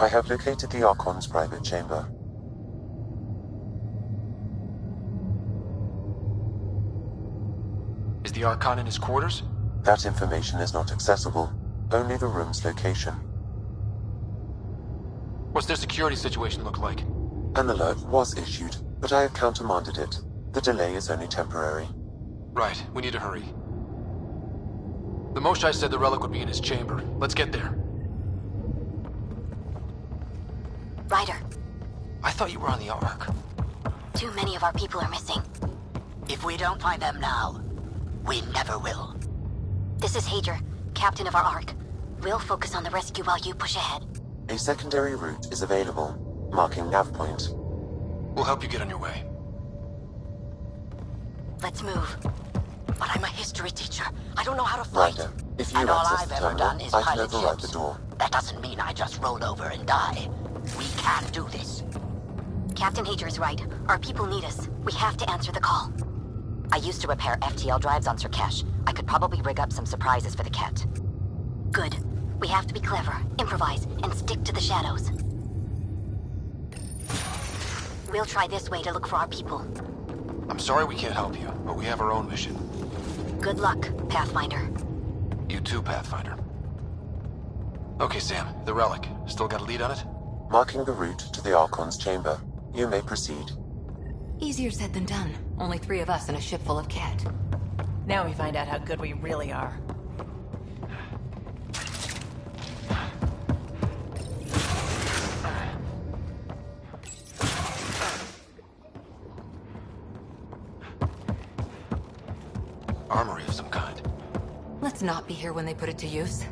I have located the Archon's private chamber. the Archon in his quarters? That information is not accessible. Only the room's location. What's their security situation look like? An alert was issued, but I have countermanded it. The delay is only temporary. Right, we need to hurry. The Moshai said the relic would be in his chamber. Let's get there. Ryder, I thought you were on the Ark. too many of our people are missing. If we don't find them now, we never will. This is Hager, captain of our Ark. We'll focus on the rescue while you push ahead. A secondary route is available, marking nav point. We'll help you get on your way. Let's move. But I'm a history teacher. I don't know how to fight. Ryder, if you And all access I've the ever terminal, done is I can pilot override ships. the door. That doesn't mean I just roll over and die. We can do this. Captain Hager is right. Our people need us. We have to answer the call. I used to repair FTL drives on Sirkesh. I could probably rig up some surprises for the Ket. Good. We have to be clever, improvise, and stick to the shadows. We'll try this way to look for our people. I'm sorry we can't help you, but we have our own mission. Good luck, Pathfinder. You too, Pathfinder. Okay, Sam, the relic. Still got a lead on it? Marking the route to the Archon's chamber. You may proceed. Easier said than done. Only 3 of us and a ship full of Ket. Now we find out how good we really are. Armory of some kind. Let's not be here when they put it to use.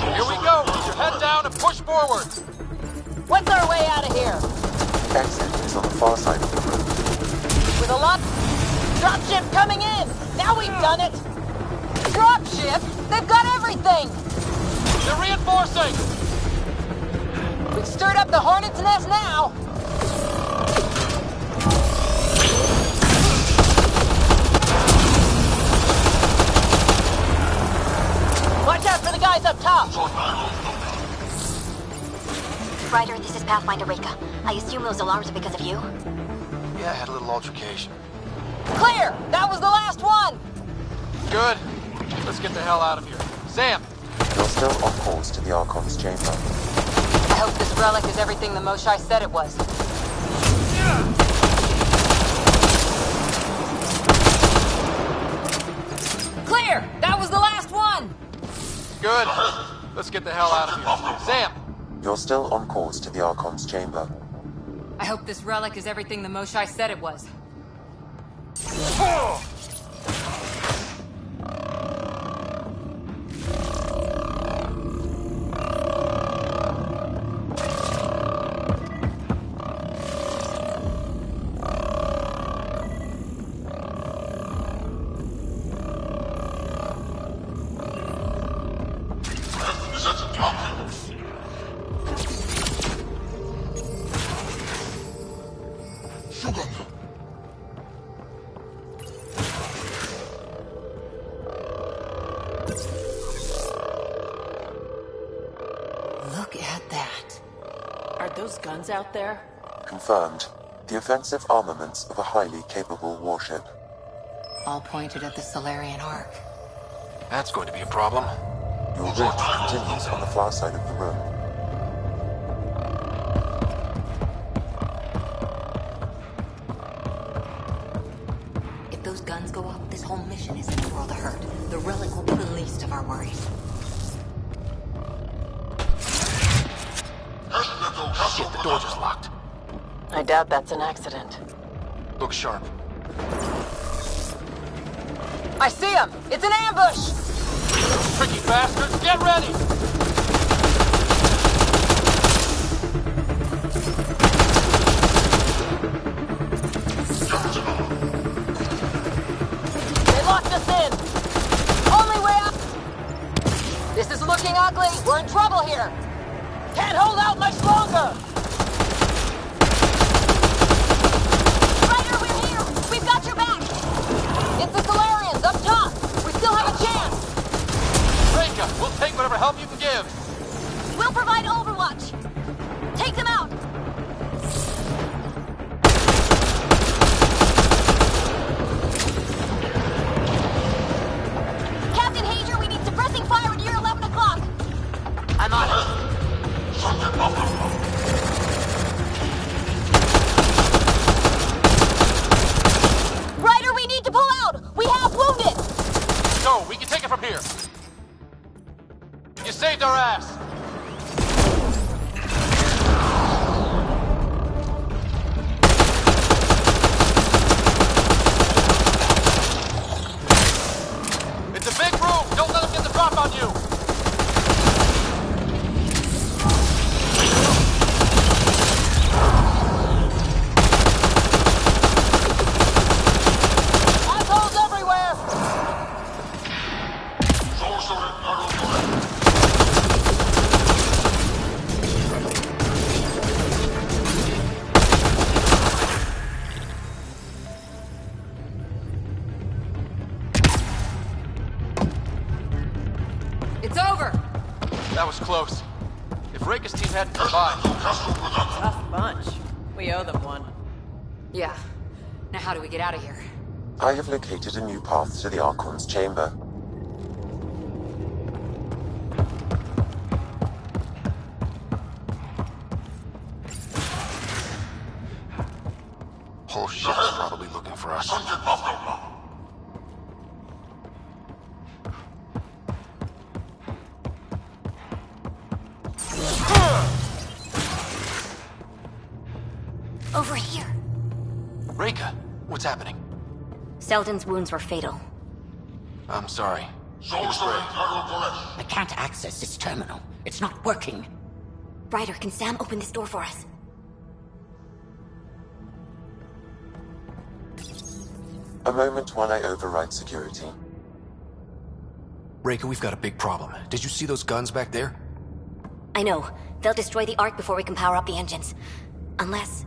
Here we go! Keep your head down and push forward! What's our way out of here? Exit is on the far side of the room. With a lot... Dropship coming in! Now we've done it! Dropship? They've got everything! They're reinforcing! We've stirred up the hornet's nest now! Watch out for the guys up top! Ryder, this is Pathfinder Reka. I assume those alarms are because of you? Yeah, I had a little altercation. Clear! That was the last one! Good. Let's get the hell out of here. Sam! You're still on course to the Archon's chamber. I hope this relic is everything the Moshai said it was. Clear! That was the last one! Good. Let's get the hell out of here. Sam! You're still on course to the Archon's chamber. I hope this relic is everything the Moshai said it was. Look at that. Are those guns out there? Confirmed. The offensive armaments of a highly capable warship. All pointed at the Solarian Ark. That's going to be a problem. Your route continues on the far side of the room. If those guns go off, this whole mission is in the world of hurt. The relic will be the least of our worries. Shit, the door just locked. I doubt that's an accident. Look sharp. I see him! It's an ambush! Tricky bastards, get ready! They locked us in! Only way out! This is looking ugly! We're in trouble here! Can't hold out much longer! owe them one. Yeah. Now how do we get out of here? I have located a new path to the Archon's chamber. Whole ship's probably looking for us. Over here. Reka, what's happening? Selden's wounds were fatal. I'm sorry. I can't access this terminal. It's not working. Ryder, can Sam open this door for us? A moment while I override security. Reka, we've got a big problem. Did you see those guns back there? I know. They'll destroy the Ark before we can power up the engines. Unless...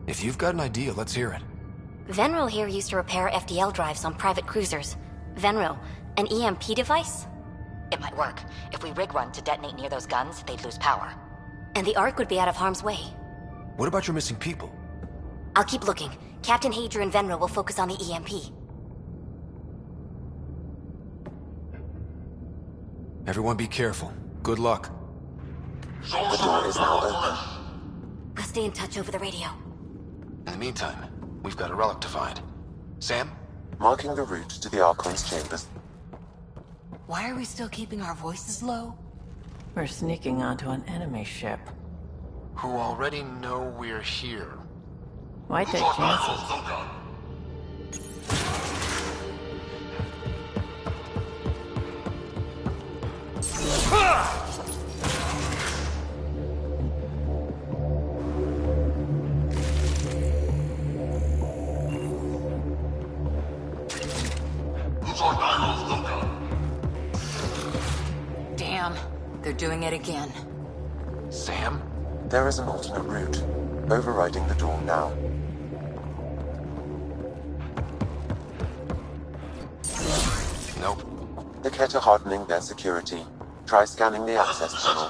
If you've got an idea, let's hear it. Venril here used to repair FTL drives on private cruisers. Venril, an EMP device? It might work. If we rig one to detonate near those guns, they'd lose power. And the Ark would be out of harm's way. What about your missing people? I'll keep looking. Captain Hadra and Venril will focus on the EMP. Everyone be careful. Good luck. The door is now open. We'll stay in touch over the radio. In the meantime, we've got a relic to find. Sam? Marking the route to the Archon's chambers. Why are we still keeping our voices low? We're sneaking onto an enemy ship. Who already know we're here. Why take chances? Damn, they're doing it again. Sam? There is an alternate route. Overriding the door now. Nope. The Ket are hardening their security. Try scanning the access tunnel.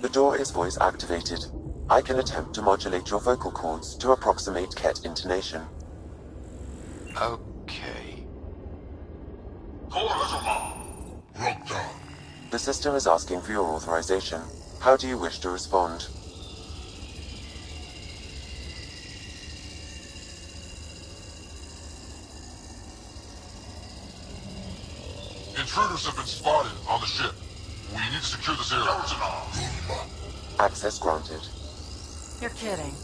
The door is voice activated. I can attempt to modulate your vocal cords to approximate Ket intonation. Okay. The system is asking for your authorization. How do you wish to respond? Intruders have been spotted on the ship. We need to secure this area. Access granted. You're kidding.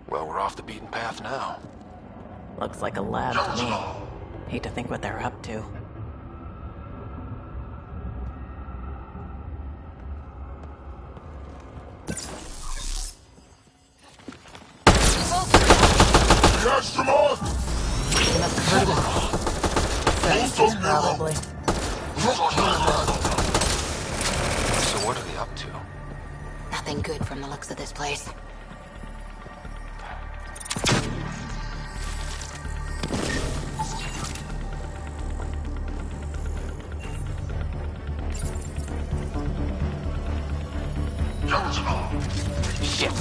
Well, we're off the beaten path now. Looks like a lab to me. Hate to think what they're up to. Catch them off! You must have heard of it. Sensors, probably. So what are they up to? Nothing good from the looks of this place. Shit!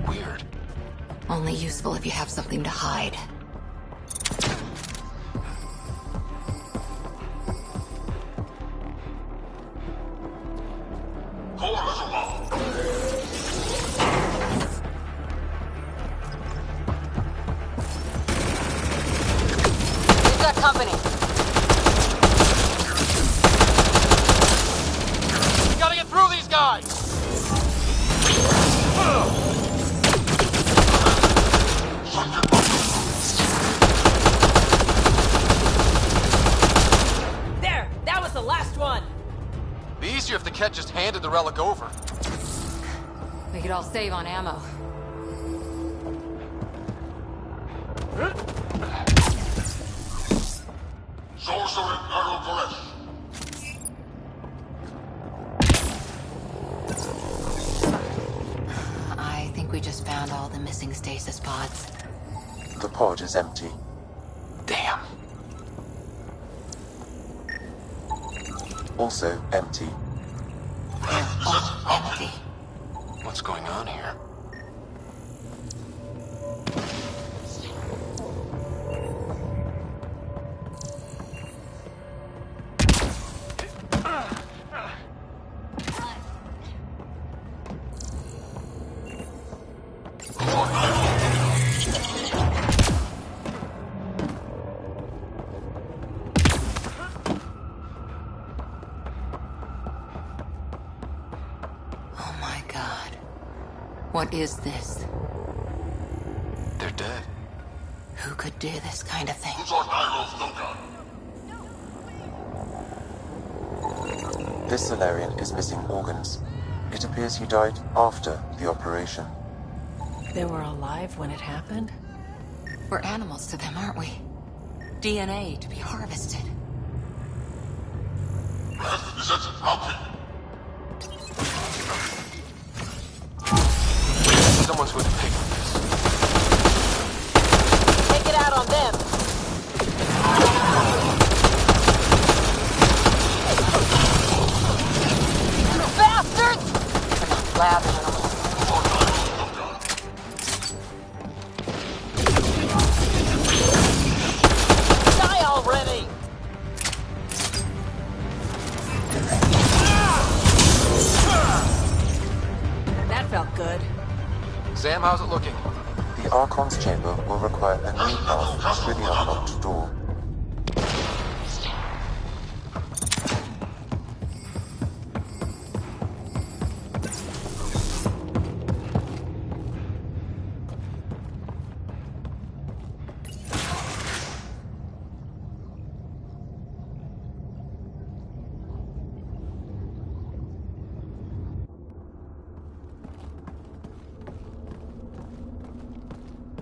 Weird. Only useful if you have something to hide. We've got company. We gotta get through these guys! There! That was the last one! Be easier if the Ket just handed the relic over. We could all save on ammo. missing stasis pods. The pod is empty. Damn. Also empty. They're all empty. What's going on here? Oh my god. What is this? They're dead. Who could do this kind of thing? This Solarian is missing organs. It appears he died after the operation. They were alive when it happened? We're animals to them, aren't we? DNA to be harvested. Someone's going to pay for this. Take it out on them. You bastards! Enough blathering. Die already! That felt good. Sam, how's it looking? The Archon's chamber will require a new path through the unlocked door.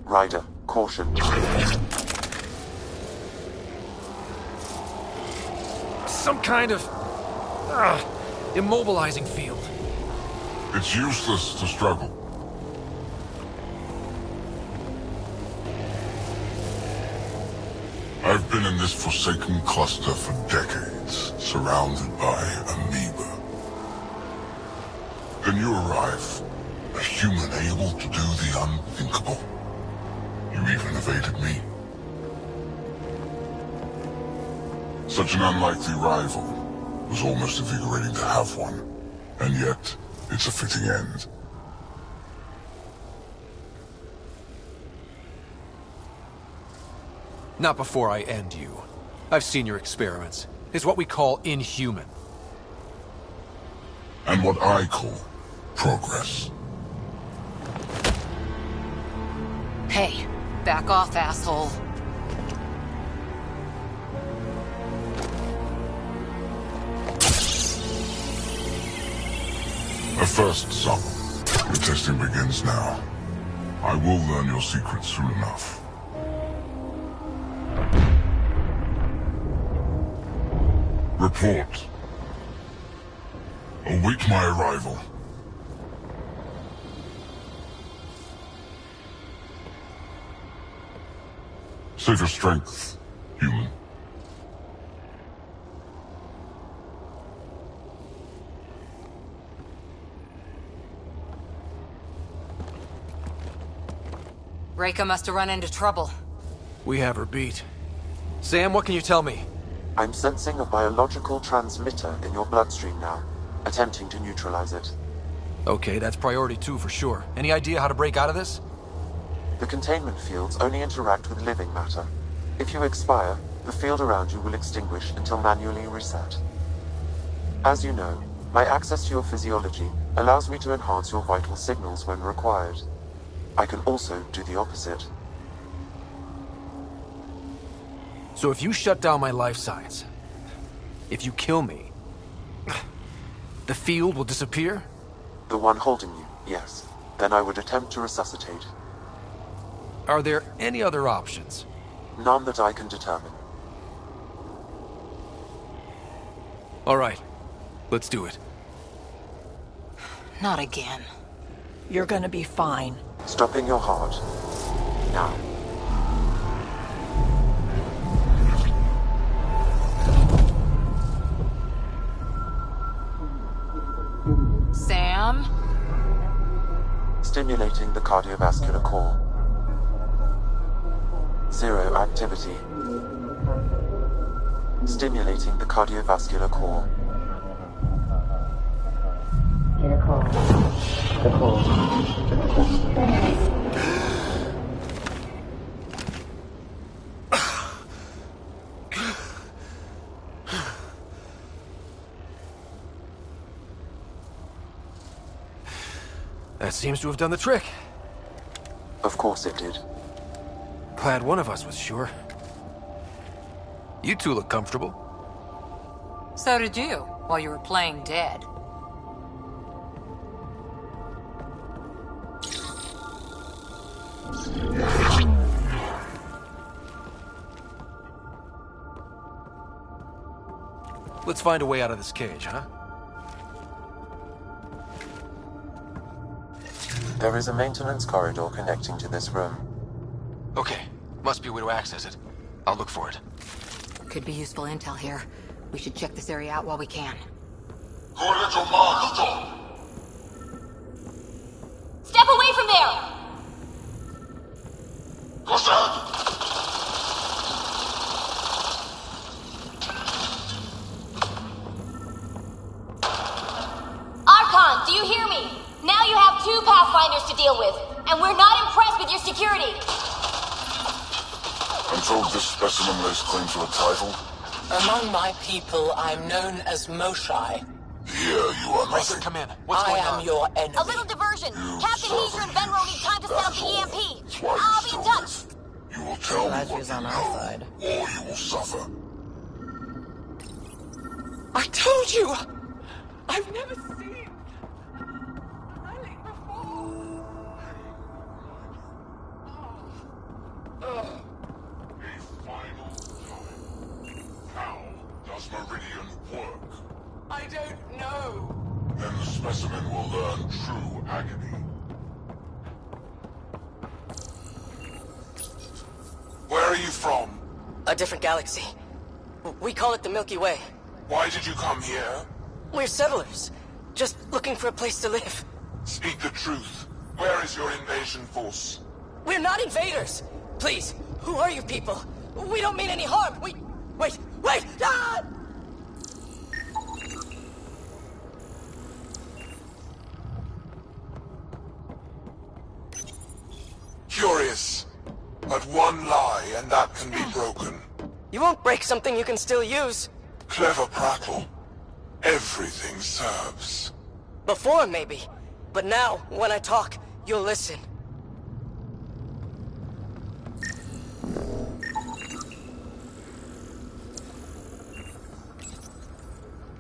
Ryder, caution. Some kind of... immobilizing field. It's useless to struggle. I've been in this forsaken cluster for decades, surrounded by amoeba. Then you arrive, a human able to do the unthinkable. You even evaded me. Such an unlikely rival. It was almost invigorating to have one. And yet, it's a fitting end. Not before I end you. I've seen your experiments. It's what we call inhuman. And what I call progress. Hey, back off, asshole. A first, son. The testing begins now. I will learn your secrets soon enough. Report. Await my arrival. Save your strength, human. Reika must have run into trouble. We have her beat. Sam, what can you tell me? I'm sensing a biological transmitter in your bloodstream now, attempting to neutralize it. Okay, that's priority 2 for sure. Any idea how to break out of this? The containment fields only interact with living matter. If you expire, the field around you will extinguish until manually reset. As you know, my access to your physiology allows me to enhance your vital signals when required. I can also do the opposite. So if you shut down my life signs, if you kill me, the field will disappear? The one holding you, yes. Then I would attempt to resuscitate. Are there any other options? None that I can determine. All right, let's do it. Not again. You're gonna be fine. Stopping your heart. Now. Sam? Stimulating the cardiovascular core. 0 activity. Stimulating the cardiovascular core. That seems to have done the trick. Of course it did. Glad one of us was sure. You two look comfortable. So did you, while you were playing dead. Let's find a way out of this cage, huh? There is a maintenance corridor connecting to this room. Okay, must be a way to access it. I'll look for it. Could be useful intel here. We should check this area out while we can. Step away from there! Archon, do you hear me? Now you have 2 Pathfinders to deal with, and we're not impressed with your security. I'm told this specimen lays claim to a title. Among my people, I'm known as Moshai. Here you are nothing. Come in. What's going on? I am your enemy. A little diversion. Captain Hazer and Venro need time to set up the EMP. That's why I'll be in touch. You will tell me what Pleasure's you on our know, side. or you will suffer. I told you! I've never seen relic before. How does Meridian work? I don't know. Then the specimen will learn true agony. Where are you from? A different galaxy. We call it the Milky Way. Why did you come here? We're settlers. Just looking for a place to live. Speak the truth. Where is your invasion force? We're not invaders! Please, who are you people? We don't mean any harm! Wait! Ah! Curious. But one lie, and that can be broken. You won't break something you can still use. Clever prattle. Everything serves. Before, maybe. But now, when I talk, you'll listen.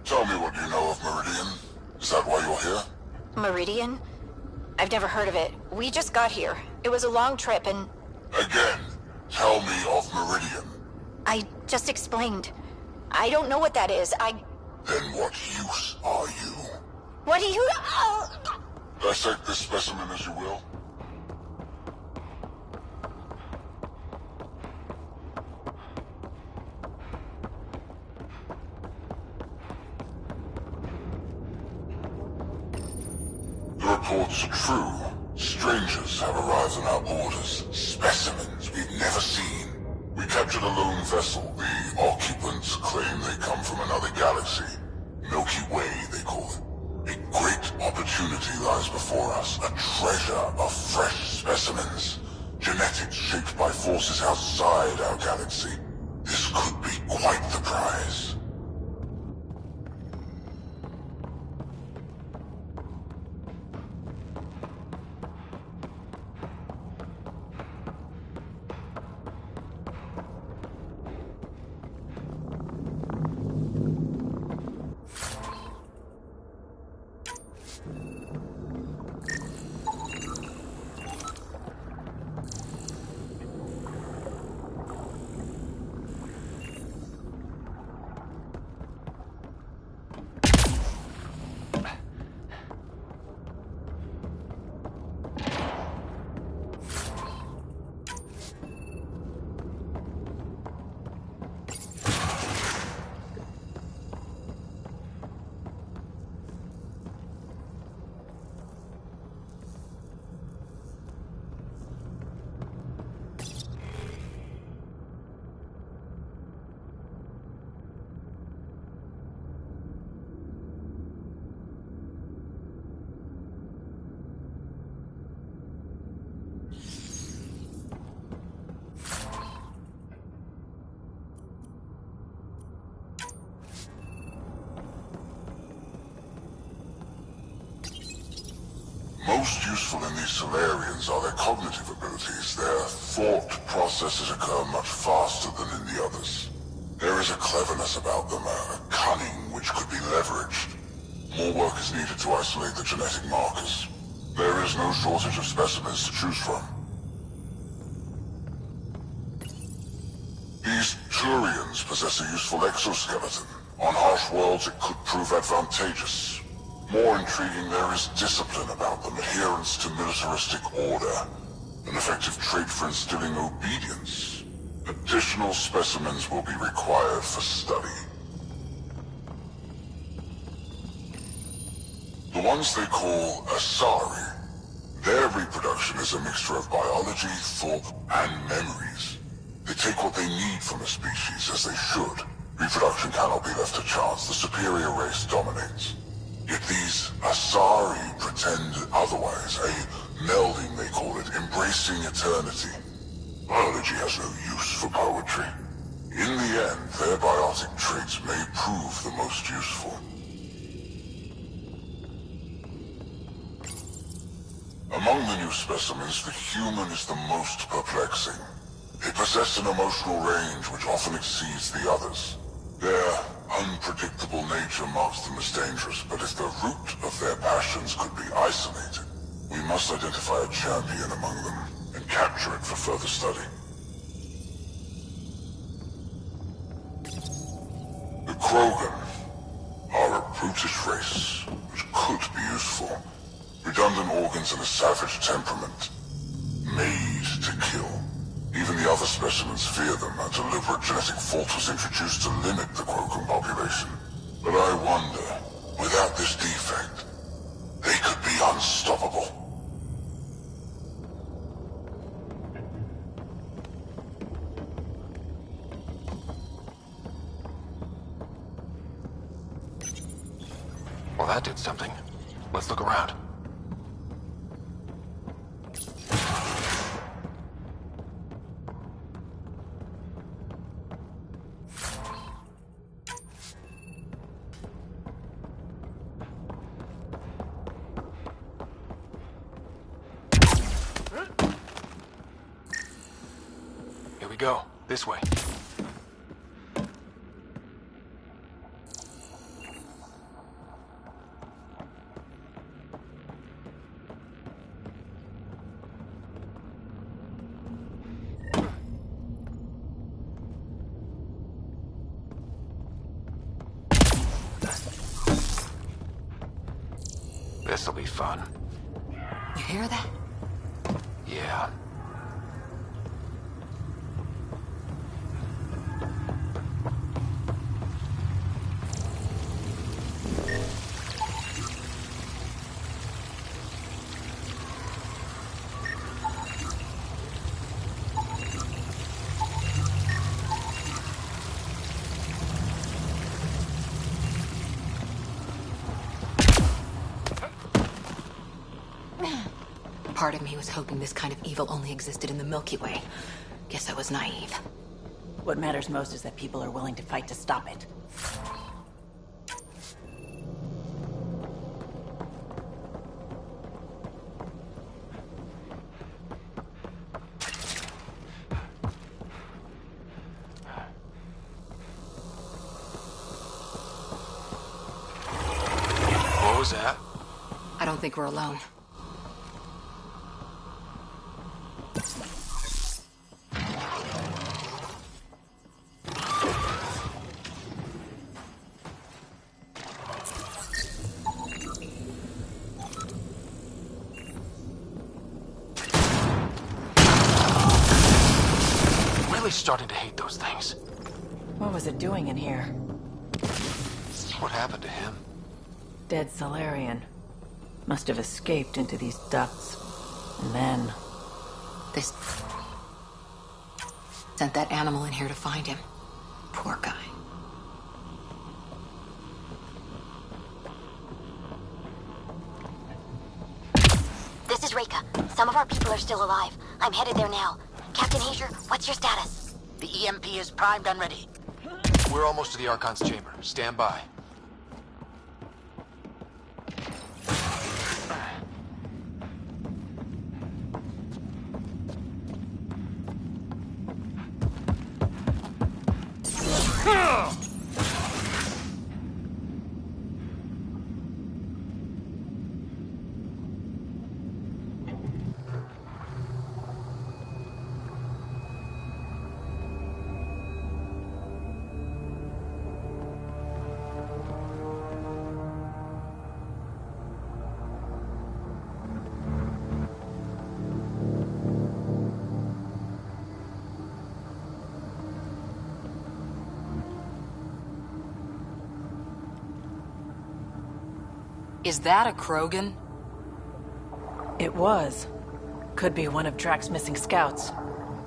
Tell me what you know of Meridian. Is that why you're here? Meridian? I've never heard of it. We just got here. It was a long trip and... Again, tell me of Meridian. I just explained. I don't know what that is. Then what use are you? What do you... Dissect this specimen as you will. The reports are true. Strangers have arrived on our borders. Specimens we've never seen. We captured a lone vessel. The occupants claim they come from another galaxy. Milky Way, they call it. A great opportunity lies before us. A treasure of fresh specimens. Genetics shaped by forces outside our galaxy. This could be quite the prize. Most useful in these Solarians are their cognitive abilities. Their thought processes occur much faster than in the others. There is a cleverness about them, a cunning which could be leveraged. More work is needed to isolate the genetic markers. There is no shortage of specimens to choose from. These Turians possess a useful exoskeleton. On harsh worlds, it could prove advantageous. More intriguing, there is discipline about them, adherence to militaristic order, an effective trait for instilling obedience. Additional specimens will be required for study. The ones they call Asari, their reproduction is a mixture of biology, thought, and memories. They take what they need from a species, as they should. Reproduction cannot be left to chance. The superior race dominates. Yet these Asari pretend otherwise, a melding they call it, embracing eternity. Biology has no use for poetry. In the end, their biotic traits may prove the most useful. Among the new specimens, the human is the most perplexing. They possess an emotional range which often exceeds the others. Their unpredictable nature marks them as dangerous, but if the root of their passions could be isolated, we must identify a champion among them and capture it for further study. The Krogan are a brutish race, which could be useful. Redundant organs and a savage temperament. Made to kill. Even the other specimens fear them. A deliberate genetic fault was introduced to limit the Krogan population. But I wonder, without this defect, they could be unstoppable. Well, that did something. Let's look around. Here we go. This way. This'll be fun. You hear that? Yeah. Part of me was hoping this kind of evil only existed in the Milky Way. Guess I was naive. What matters most is that people are willing to fight to stop it. What was that? I don't think we're alone. Starting to hate those things. What was it doing in here? What happened to him? Dead Solarian. Must have escaped into these ducts. And then... This... sent that animal in here to find him. Poor guy. This is Reika. Some of our people are still alive. I'm headed there now. Captain Hager, what's your status? The EMP is primed and ready. We're almost to the Archon's chamber. Stand by. Is that a Krogan? It was. Could be one of Drax's missing scouts.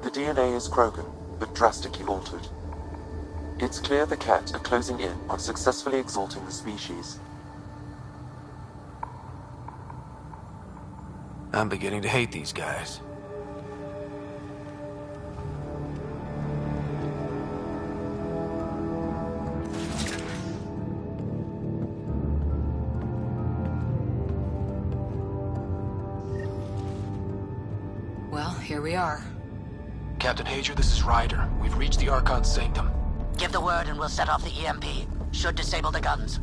The DNA is Krogan, but drastically altered. It's clear the Cat are closing in on successfully exalting the species. I'm beginning to hate these guys. Well, here we are. Captain Hager, this is Ryder. We've reached the Archon's sanctum. Give the word and we'll set off the EMP. Should disable the guns.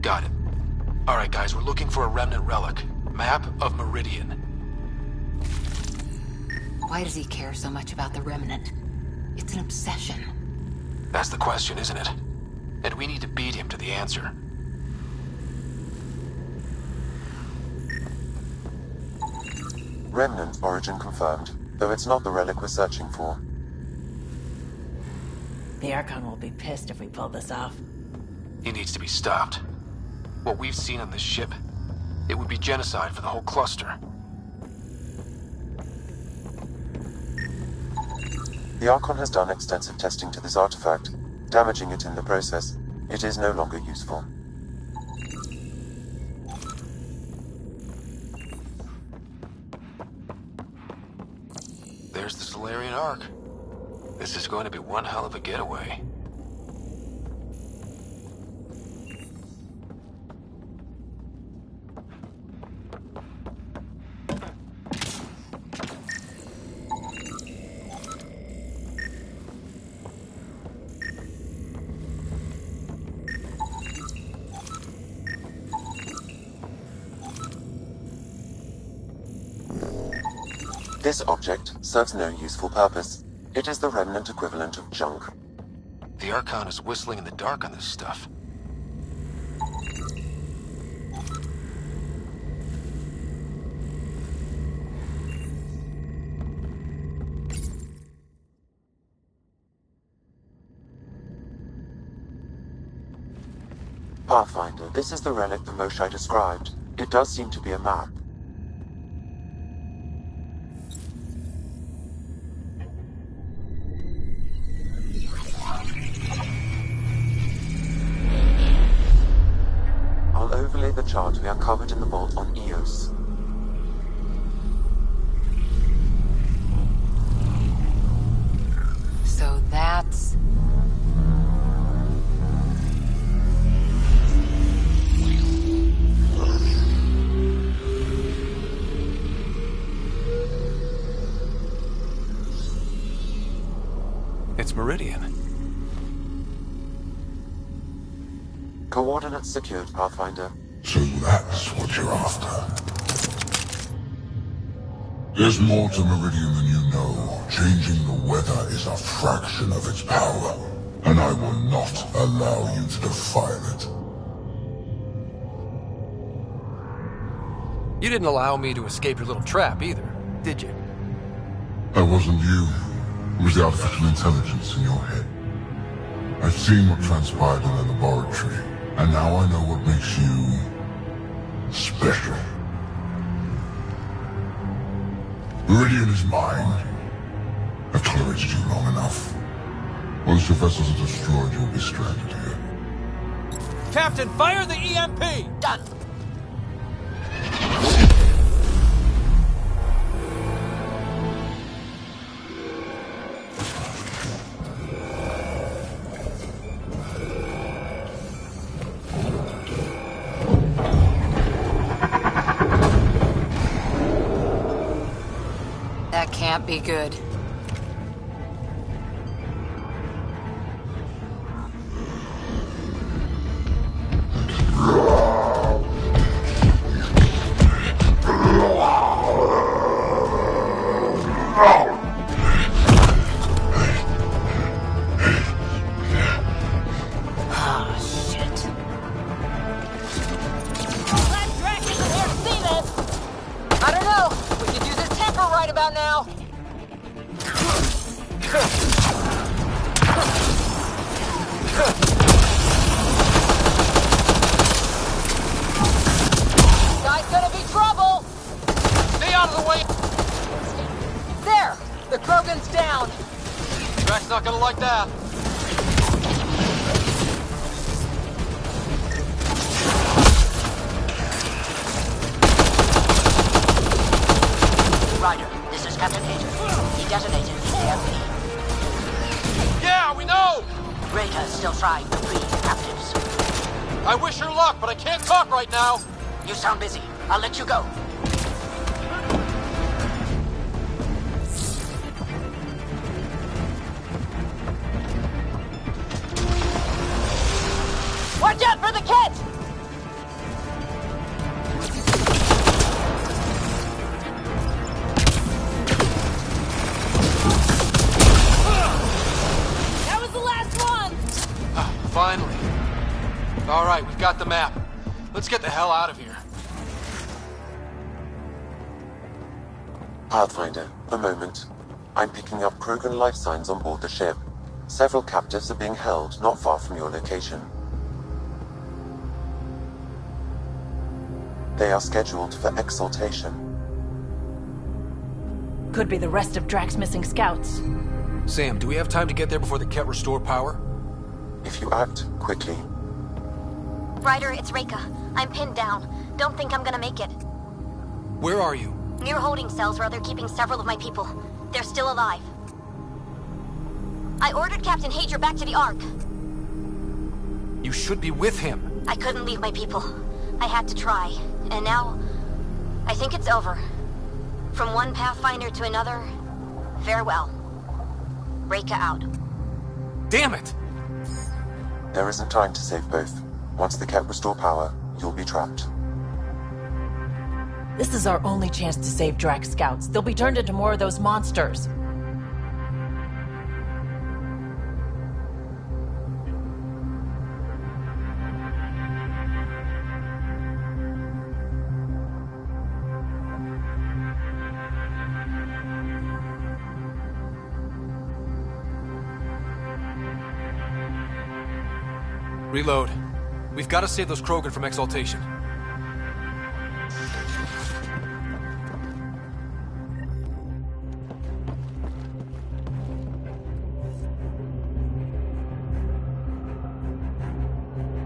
Got it. Alright guys, we're looking for a remnant relic. Map of Meridian. Why does he care so much about the Remnant? It's an obsession. That's the question, isn't it? And we need to beat him to the answer. Remnant origin confirmed, though it's not the relic we're searching for. The Archon will be pissed if we pull this off. He needs to be stopped. What we've seen on this ship, it would be genocide for the whole cluster. The Archon has done extensive testing to this artifact, damaging it in the process. It is no longer useful. There's the Solarian Ark. This is going to be one hell of a getaway. This object serves no useful purpose. It is the Remnant equivalent of junk. The Archon is whistling in the dark on this stuff. Pathfinder, this is the relic the Moshai described. It does seem to be a map. I'll overlay the chart we uncovered in the vault on Eos. So that's... It's Meridian. Coordinates secured, Pathfinder. So that's what you're after. There's more to Meridian than you know. Changing the weather is a fraction of its power, and I will not allow you to defile it. You didn't allow me to escape your little trap either, did you? That wasn't you. It was the artificial intelligence in your head. I've seen what transpired in the laboratory, and now I know what makes you special. Meridian is mine. I've tolerated you long enough. Once your vessels are destroyed, you'll be stranded here. Captain, fire the EMP! Done. That can't be good. Captain Hager. He detonated the ALP. Yeah, we know! Reka is still trying to free the captives. I wish her luck, but I can't talk right now. You sound busy. I'll let you go. Watch out for the kit! That was the last one! Finally. All right, we've got the map. Let's get the hell out of here. Pathfinder, a moment. I'm picking up Krogan life signs on board the ship. Several captives are being held not far from your location. They are scheduled for exaltation. Could be the rest of Drax's missing scouts. Sam, do we have time to get there before the Ket restore power? If you act quickly. Ryder, it's Reka. I'm pinned down. Don't think I'm gonna make it. Where are you? Near holding cells where they're keeping several of my people. They're still alive. I ordered Captain Hager back to the Ark. You should be with him. I couldn't leave my people. I had to try. And now, I think it's over. From one Pathfinder to another, farewell. Reka out. Damn it! There isn't time to save both. Once the Ket restore power, you'll be trapped. This is our only chance to save Drax scouts. They'll be turned into more of those monsters. Reload. We've got to save those Krogan from exaltation.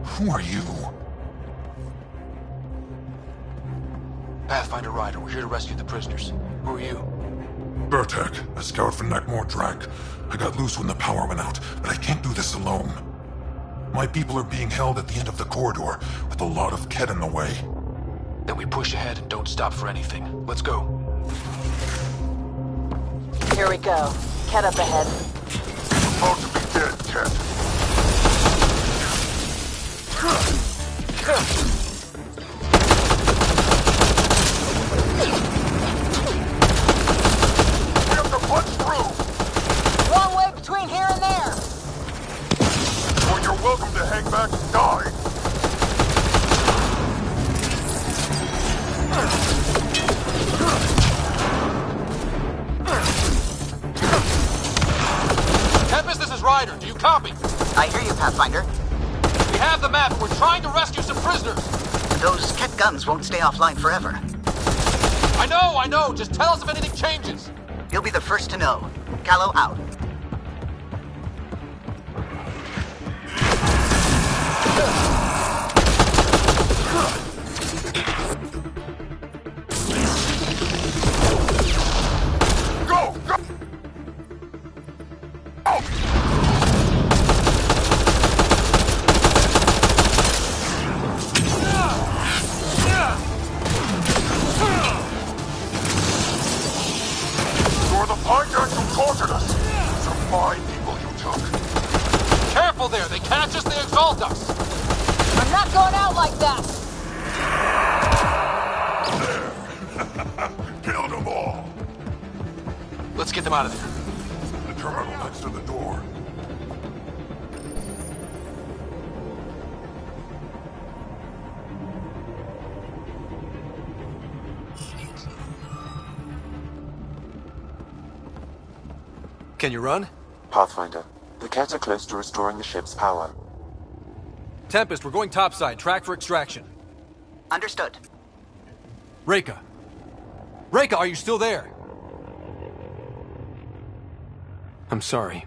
Who are you? Pathfinder Ryder, we're here to rescue the prisoners. Who are you? Burtek, a scout for Nakmor Drak. I got loose when the power went out, but I can't do this alone. My people are being held at the end of the corridor, with a lot of Ket in the way. Then we push ahead and don't stop for anything. Let's go. Here we go. Ket up ahead. About to be dead, Ket. We have to punch through! Long way between here and there! Or you're welcome to hang back and die! Tempest, this is Ryder. Do you copy? I hear you, Pathfinder. We have the map, and we're trying to rescue some prisoners. Those Ket guns won't stay offline forever. I know. Just tell us if anything changes. You'll be the first to know. Callow out. Go! Go! You're the Pyjack who tortured us! Some fine people you took. Careful there. They catch us, they exalt us. I'm not going out like that! Killed them all! Let's get them out of there. The terminal next to the door. Can you run? Pathfinder, the Ket are close to restoring the ship's power. Tempest, we're going topside. Track for extraction. Understood. Reka. Reka, are you still there? I'm sorry.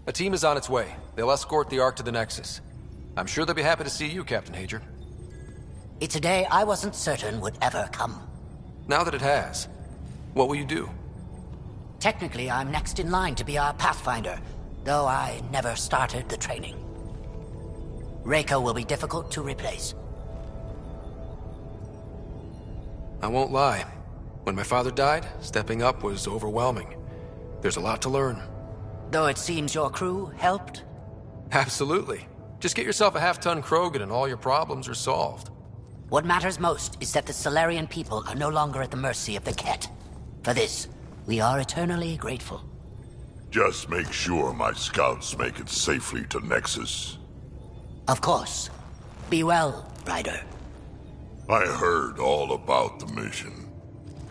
A team is on its way. They'll escort the Ark to the Nexus. I'm sure they'll be happy to see you, Captain Hager. It's a day I wasn't certain would ever come. Now that it has, what will you do? Technically, I'm next in line to be our Pathfinder, though I never started the training. Reika will be difficult to replace. I won't lie. When my father died, stepping up was overwhelming. There's a lot to learn. Though it seems your crew helped? Absolutely. Just get yourself a half-ton Krogan and all your problems are solved. What matters most is that the Solarian people are no longer at the mercy of the Ket. For this, we are eternally grateful. Just make sure my scouts make it safely to Nexus. Of course. Be well, Ryder. I heard all about the mission.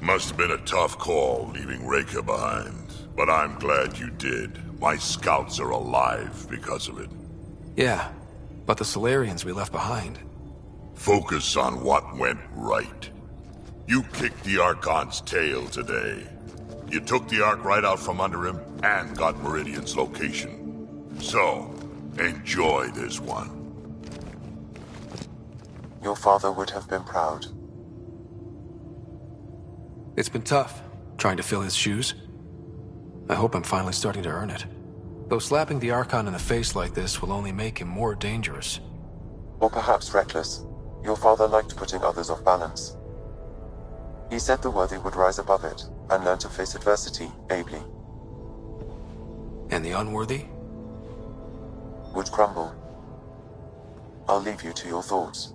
Must have been a tough call leaving Reika behind, but I'm glad you did. My scouts are alive because of it. Yeah, but the Solarians we left behind. Focus on what went right. You kicked the Archon's tail today. You took the Ark right out from under him and got Meridian's location. So, enjoy this one. Your father would have been proud. It's been tough, trying to fill his shoes. I hope I'm finally starting to earn it. Though slapping the Archon in the face like this will only make him more dangerous. Or perhaps reckless. Your father liked putting others off balance. He said the worthy would rise above it, and learn to face adversity ably. And the unworthy? Would crumble. I'll leave you to your thoughts.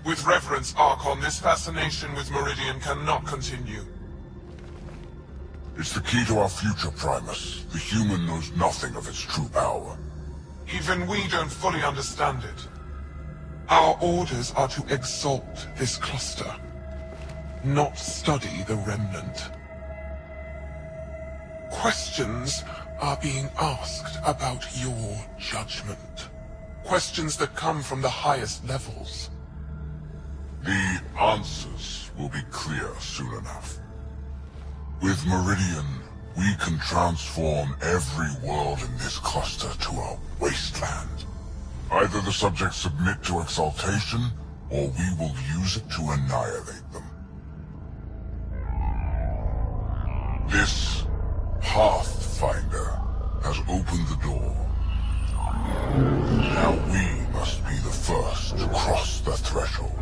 With reverence, Archon, this fascination with Meridian cannot continue. It's the key to our future, Primus. The human knows nothing of its true power. Even we don't fully understand it. Our orders are to exalt this cluster, not study the remnant. Questions are being asked about your judgment. Questions that come from the highest levels. The answers will be clear soon enough. With Meridian, we can transform every world in this cluster to a wasteland. Either the subjects submit to exaltation, or we will use it to annihilate them. This Pathfinder has opened the door. Now we must be the first to cross the threshold.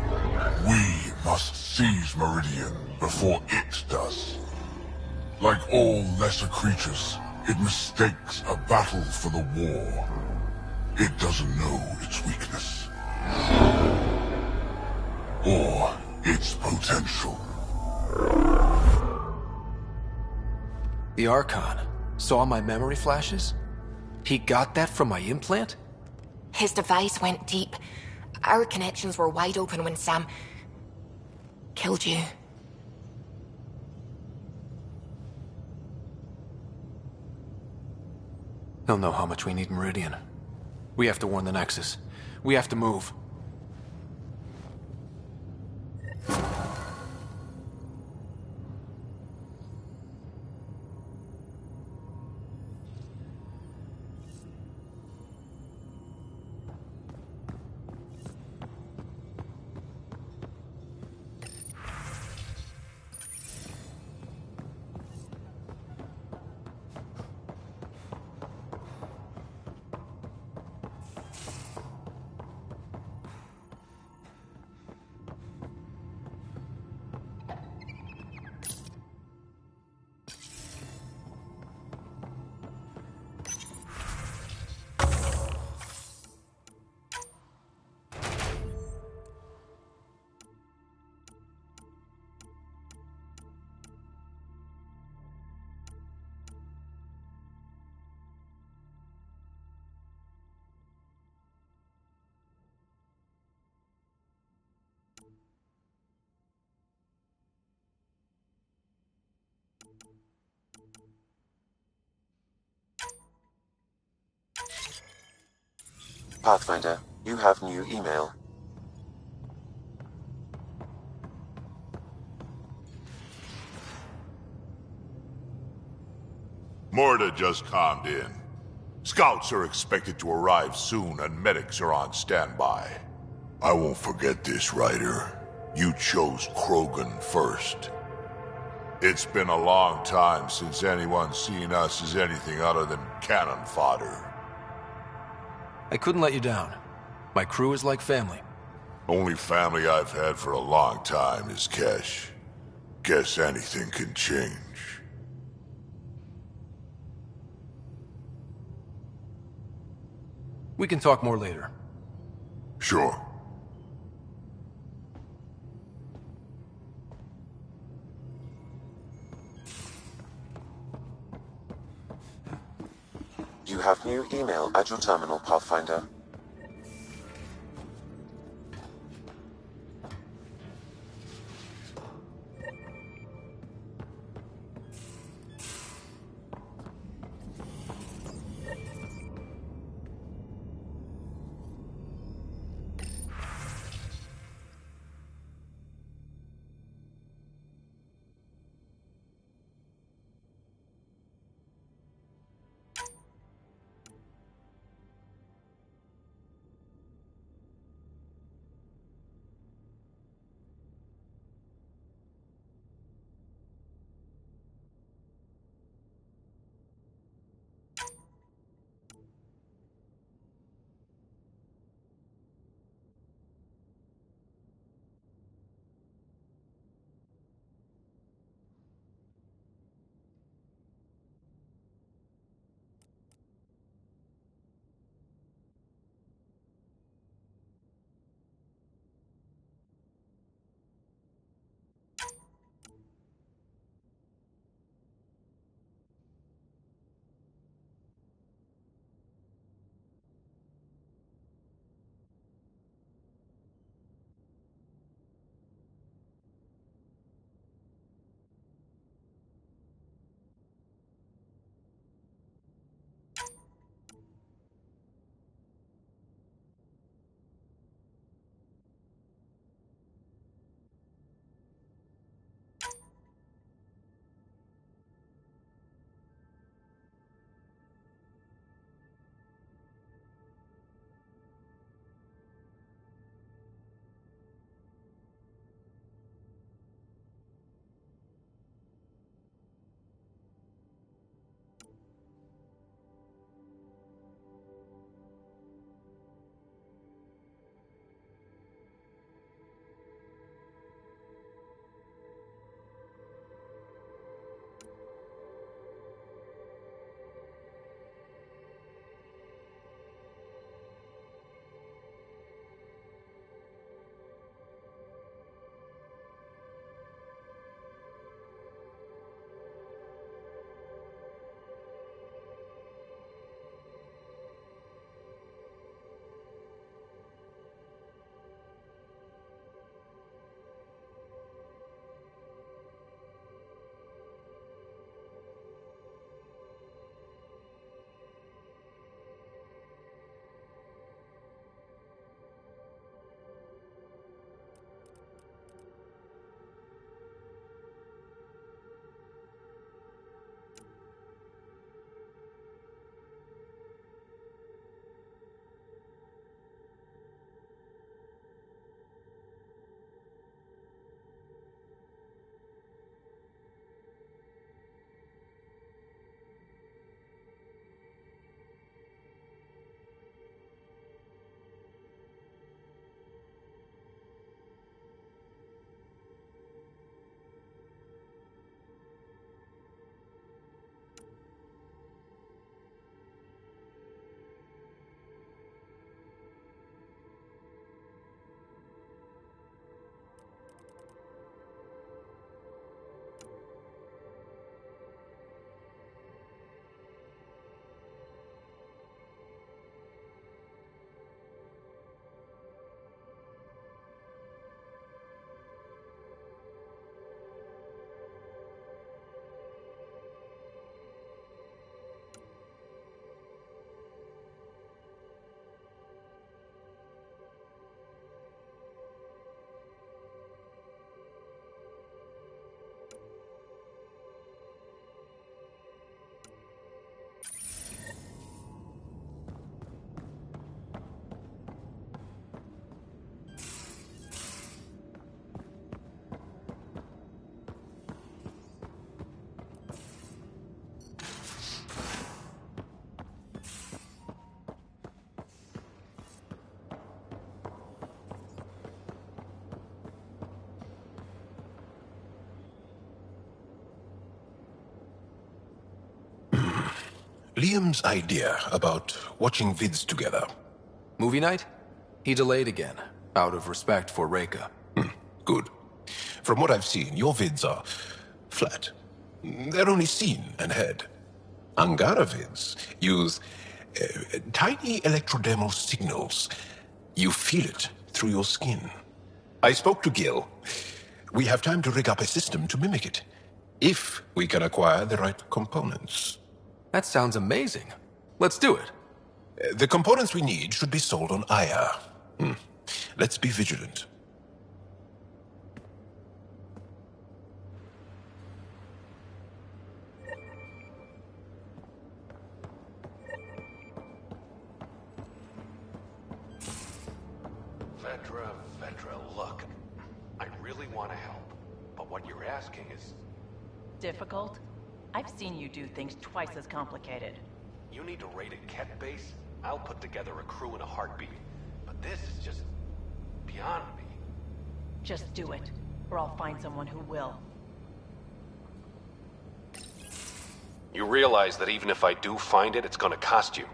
We must seize Meridian before it does. Like all lesser creatures, it mistakes a battle for the war. It doesn't know its weakness. Or its potential. The Archon saw my memory flashes? He got that from my implant? His device went deep. Our connections were wide open when Sam killed you. He'll know how much we need Meridian. We have to warn the Nexus. We have to move. Pathfinder, You have new email. Morta just calmed in. Scouts are expected to arrive soon and medics are on standby. I won't forget this, Ryder. You chose Krogan first. It's been a long time since anyone's seen us as anything other than cannon fodder. I couldn't let you down. My crew is like family. Only family I've had for a long time is Kesh. Guess anything can change. We can talk more later. Sure. You have new email at your terminal, Pathfinder. Liam's idea about watching vids together. Movie night? He delayed again, out of respect for Reika. Good. From what I've seen, your vids are flat. They're only seen and heard. Angara vids use tiny electrodermal signals. You feel it through your skin. I spoke to Gil. We have time to rig up a system to mimic it, if we can acquire the right components. That sounds amazing. Let's do it. The components we need should be sold on Aya. Let's be vigilant. Vedra, look. I really want to help, but what you're asking is... Difficult? I've seen you do things twice as complicated. You need to raid a Ket base? I'll put together a crew in a heartbeat. But this is just... beyond me. Just do it, or I'll find someone who will. You realize that even if I do find it, it's gonna cost you.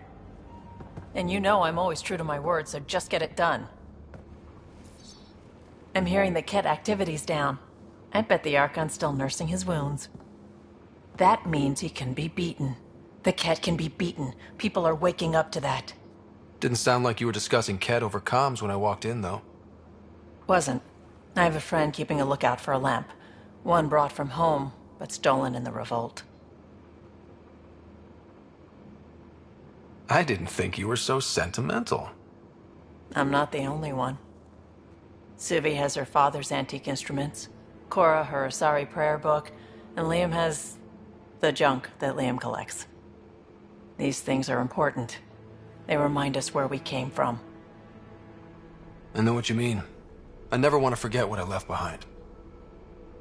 And you know I'm always true to my word, so just get it done. I'm hearing the Ket activity's down. I bet the Archon's still nursing his wounds. That means he can be beaten. The Ket can be beaten. People are waking up to that. Didn't sound like you were discussing Ket over comms when I walked in, though. Wasn't. I have a friend keeping a lookout for a lamp. One brought from home, but stolen in the revolt. I didn't think you were so sentimental. I'm not the only one. Civi has her father's antique instruments, Cora her Asari prayer book, and Liam has the junk that Liam collects. These things are important. They remind us where we came from. I know what you mean. I never want to forget what I left behind.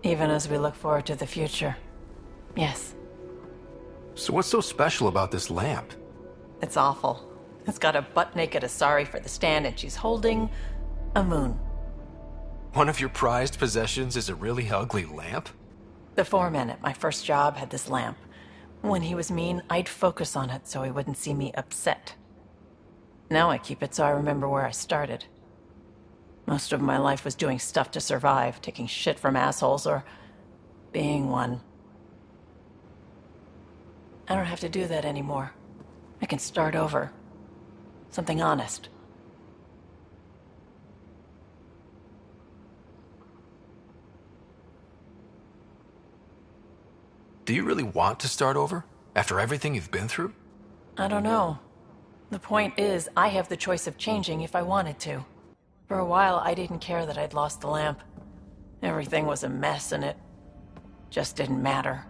Even as we look forward to the future. Yes. So what's so special about this lamp? It's awful. It's got a butt-naked Asari for the stand, and she's holding a moon. One of your prized possessions is a really ugly lamp? The foreman at my first job had this lamp. When he was mean, I'd focus on it so he wouldn't see me upset. Now I keep it so I remember where I started. Most of my life was doing stuff to survive, taking shit from assholes, or being one. I don't have to do that anymore. I can start over. Something honest. Do you really want to start over? After everything you've been through? I don't know. The point is, I have the choice of changing if I wanted to. For a while, I didn't care that I'd lost the lamp. Everything was a mess and it just didn't matter.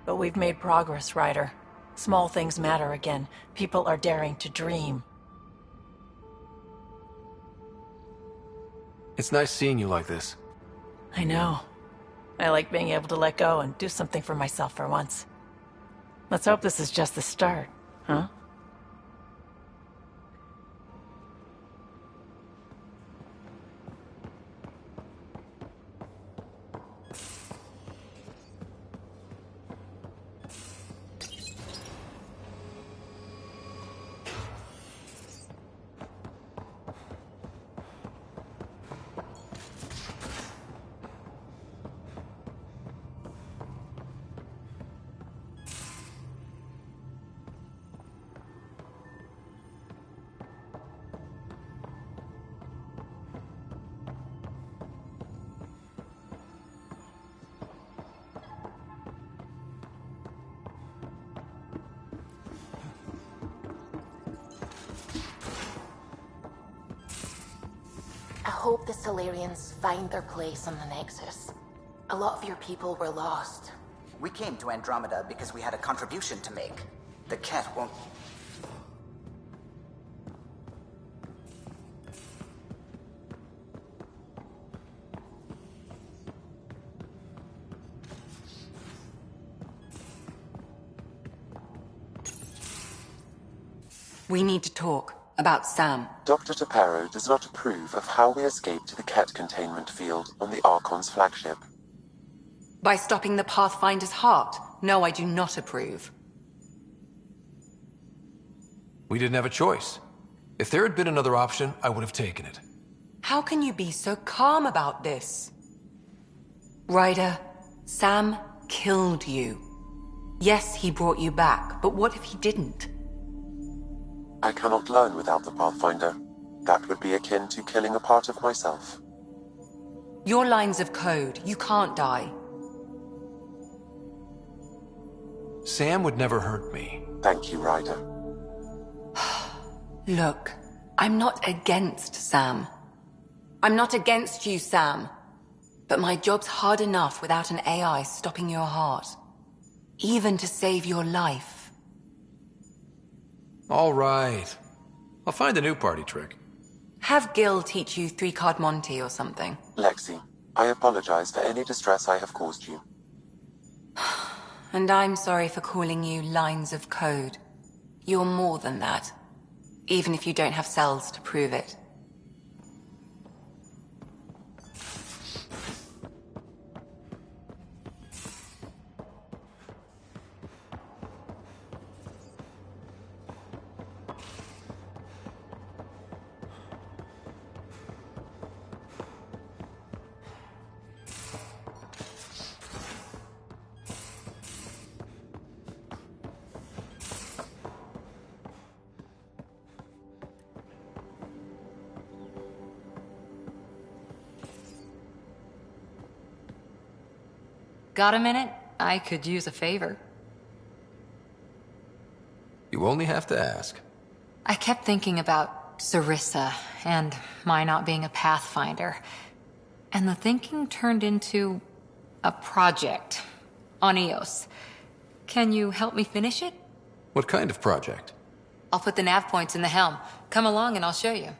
But we've made progress, Ryder. Small things matter again. People are daring to dream. It's nice seeing you like this. I know. I like being able to let go and do something for myself for once. Let's hope this is just the start, huh? I hope the Solarians find their place on the Nexus. A lot of your people were lost. We came to Andromeda because we had a contribution to make. The Ket won't... We need to talk about Sam. Dr. Taparo does not approve of how we escaped the Ket containment field on the Archon's flagship. By stopping the Pathfinder's heart? No, I do not approve. We didn't have a choice. If there had been another option, I would have taken it. How can you be so calm about this? Ryder, Sam killed you. Yes, he brought you back, but what if he didn't? I cannot learn without the Pathfinder. That would be akin to killing a part of myself. Your lines of code, you can't die. Sam would never hurt me. Thank you, Ryder. Look, I'm not against Sam. I'm not against you, Sam. But my job's hard enough without an AI stopping your heart. Even to save your life. All right. I'll find a new party trick. Have Gil teach you 3-card Monty or something. Lexi, I apologize for any distress I have caused you. And I'm sorry for calling you lines of code. You're more than that. Even if you don't have cells to prove it. Got a minute? I could use a favor. You only have to ask. I kept thinking about Sarissa and my not being a Pathfinder. And the thinking turned into a project on Eos. Can you help me finish it? What kind of project? I'll put the nav points in the helm. Come along and I'll show you.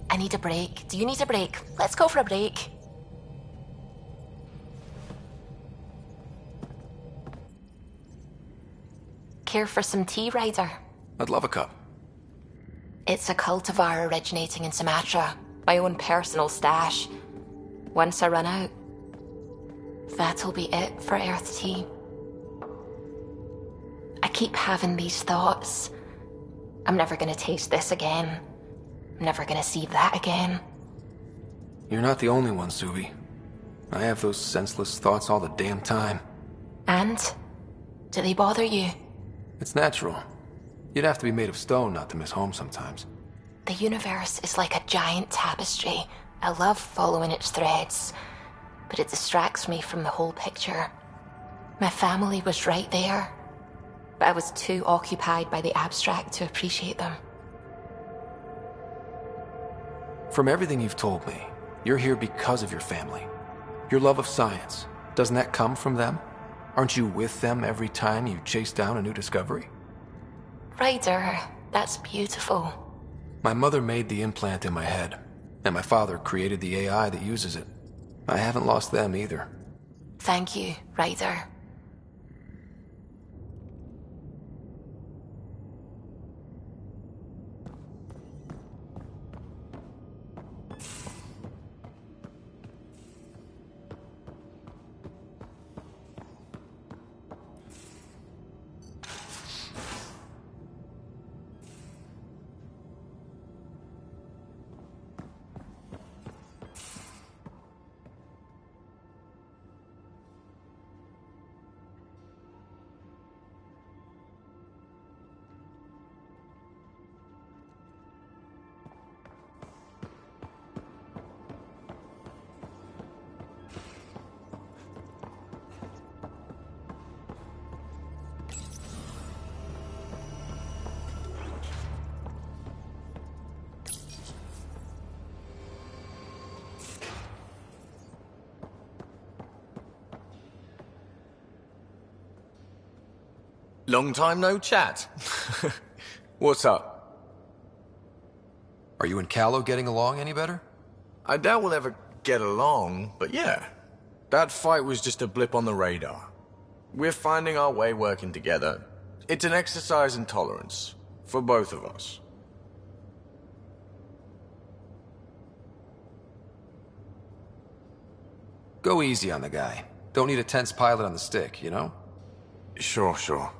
I need a break. Do you need a break? Let's go for a break. Care for some tea, Ryder? I'd love a cup. It's a cultivar originating in Sumatra. My own personal stash. Once I run out, that'll be it for Earth tea. I keep having these thoughts. I'm never gonna taste this again. I'm never gonna see that again. You're not the only one, Subi. I have those senseless thoughts all the damn time. And? Do they bother you? It's natural. You'd have to be made of stone not to miss home sometimes. The universe is like a giant tapestry. I love following its threads. but it distracts me from the whole picture. My family was right there, but I was too occupied by the abstract to appreciate them. From everything you've told me, you're here because of your family. Your love of science, doesn't that come from them? Aren't you with them every time you chase down a new discovery? Ryder, that's beautiful. My mother made the implant in my head, and my father created the AI that uses it. I haven't lost them either. Thank you, Ryder. Long time no chat. What's up? Are you and Callow getting along any better? I doubt we'll ever get along, but yeah. That fight was just a blip on the radar. We're finding our way working together. It's an exercise in tolerance, for both of us. Go easy on the guy. Don't need a tense pilot on the stick, you know? Sure.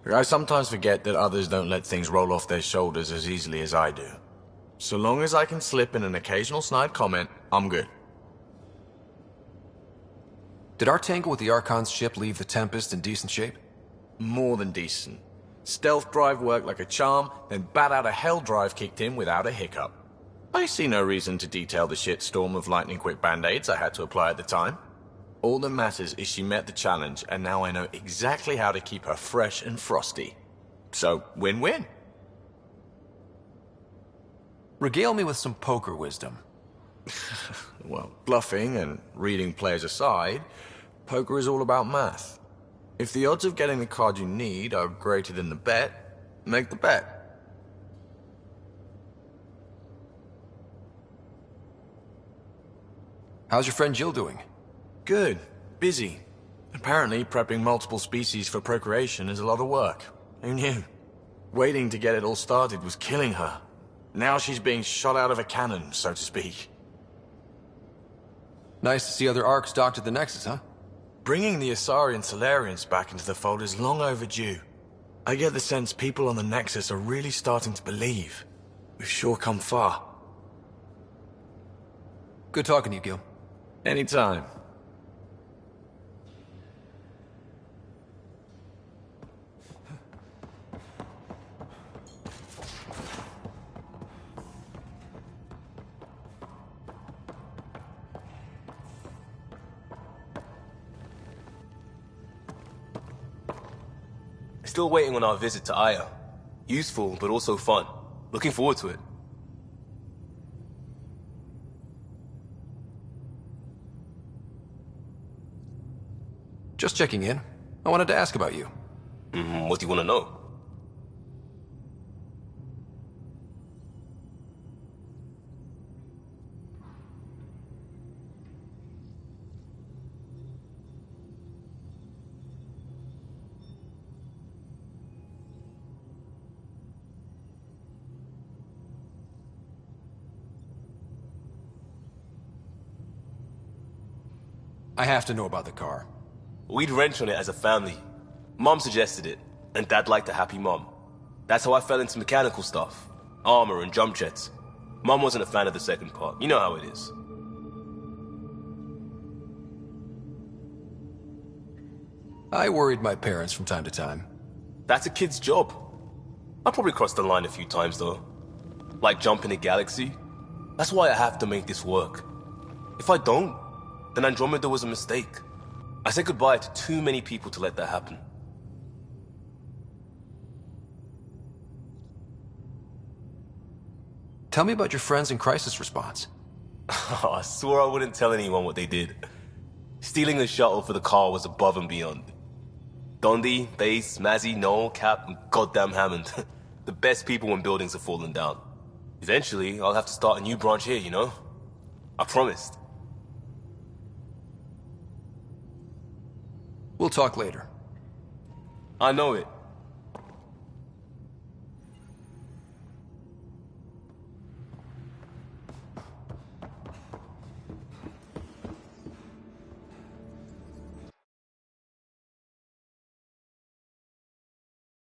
I sometimes forget that others don't let things roll off their shoulders as easily as I do. So long as I can slip in an occasional snide comment, I'm good. Did our tangle with the Archon's ship leave the Tempest in decent shape? More than decent. Stealth drive worked like a charm, then bat out of hell drive kicked in without a hiccup. I see no reason to detail the shitstorm of lightning-quick band-aids I had to apply at the time. All that matters is she met the challenge, and now I know exactly how to keep her fresh and frosty. So, win-win. Regale me with some poker wisdom. Well, bluffing and reading players aside, poker is all about math. If the odds of getting the card you need are greater than the bet, make the bet. How's your friend Jill doing? Good. Busy. Apparently, prepping multiple species for procreation is a lot of work. Who knew? Waiting to get it all started was killing her. Now she's being shot out of a cannon, so to speak. Nice to see other Arcs docked at the Nexus, huh? Bringing the Asari and Solarians back into the fold is long overdue. I get the sense people on the Nexus are really starting to believe. We've sure come far. Good talking to you, Gil. Anytime. Still waiting on our visit to Aya. Useful, but also fun. Looking forward to it. Just checking in. I wanted to ask about you. What do you want to know? I have to know about the car. We'd wrench on it as a family. Mom suggested it, and Dad liked a happy mom. That's how I fell into mechanical stuff. Armor and jump jets. Mom wasn't a fan of the second part. You know how it is. I worried my parents from time to time. That's a kid's job. I probably crossed the line a few times, though. Like jumping a galaxy. That's why I have to make this work. If I don't, then Andromeda was a mistake. I said goodbye to too many people to let that happen. Tell me about your friends in crisis response. I swore I wouldn't tell anyone what they did. Stealing the shuttle for the car was above and beyond. Dondi, Base, Mazzy, Noel, Cap, and goddamn Hammond. The best people when buildings have fallen down. Eventually, I'll have to start a new branch here, you know? I promised. We'll talk later. I know it.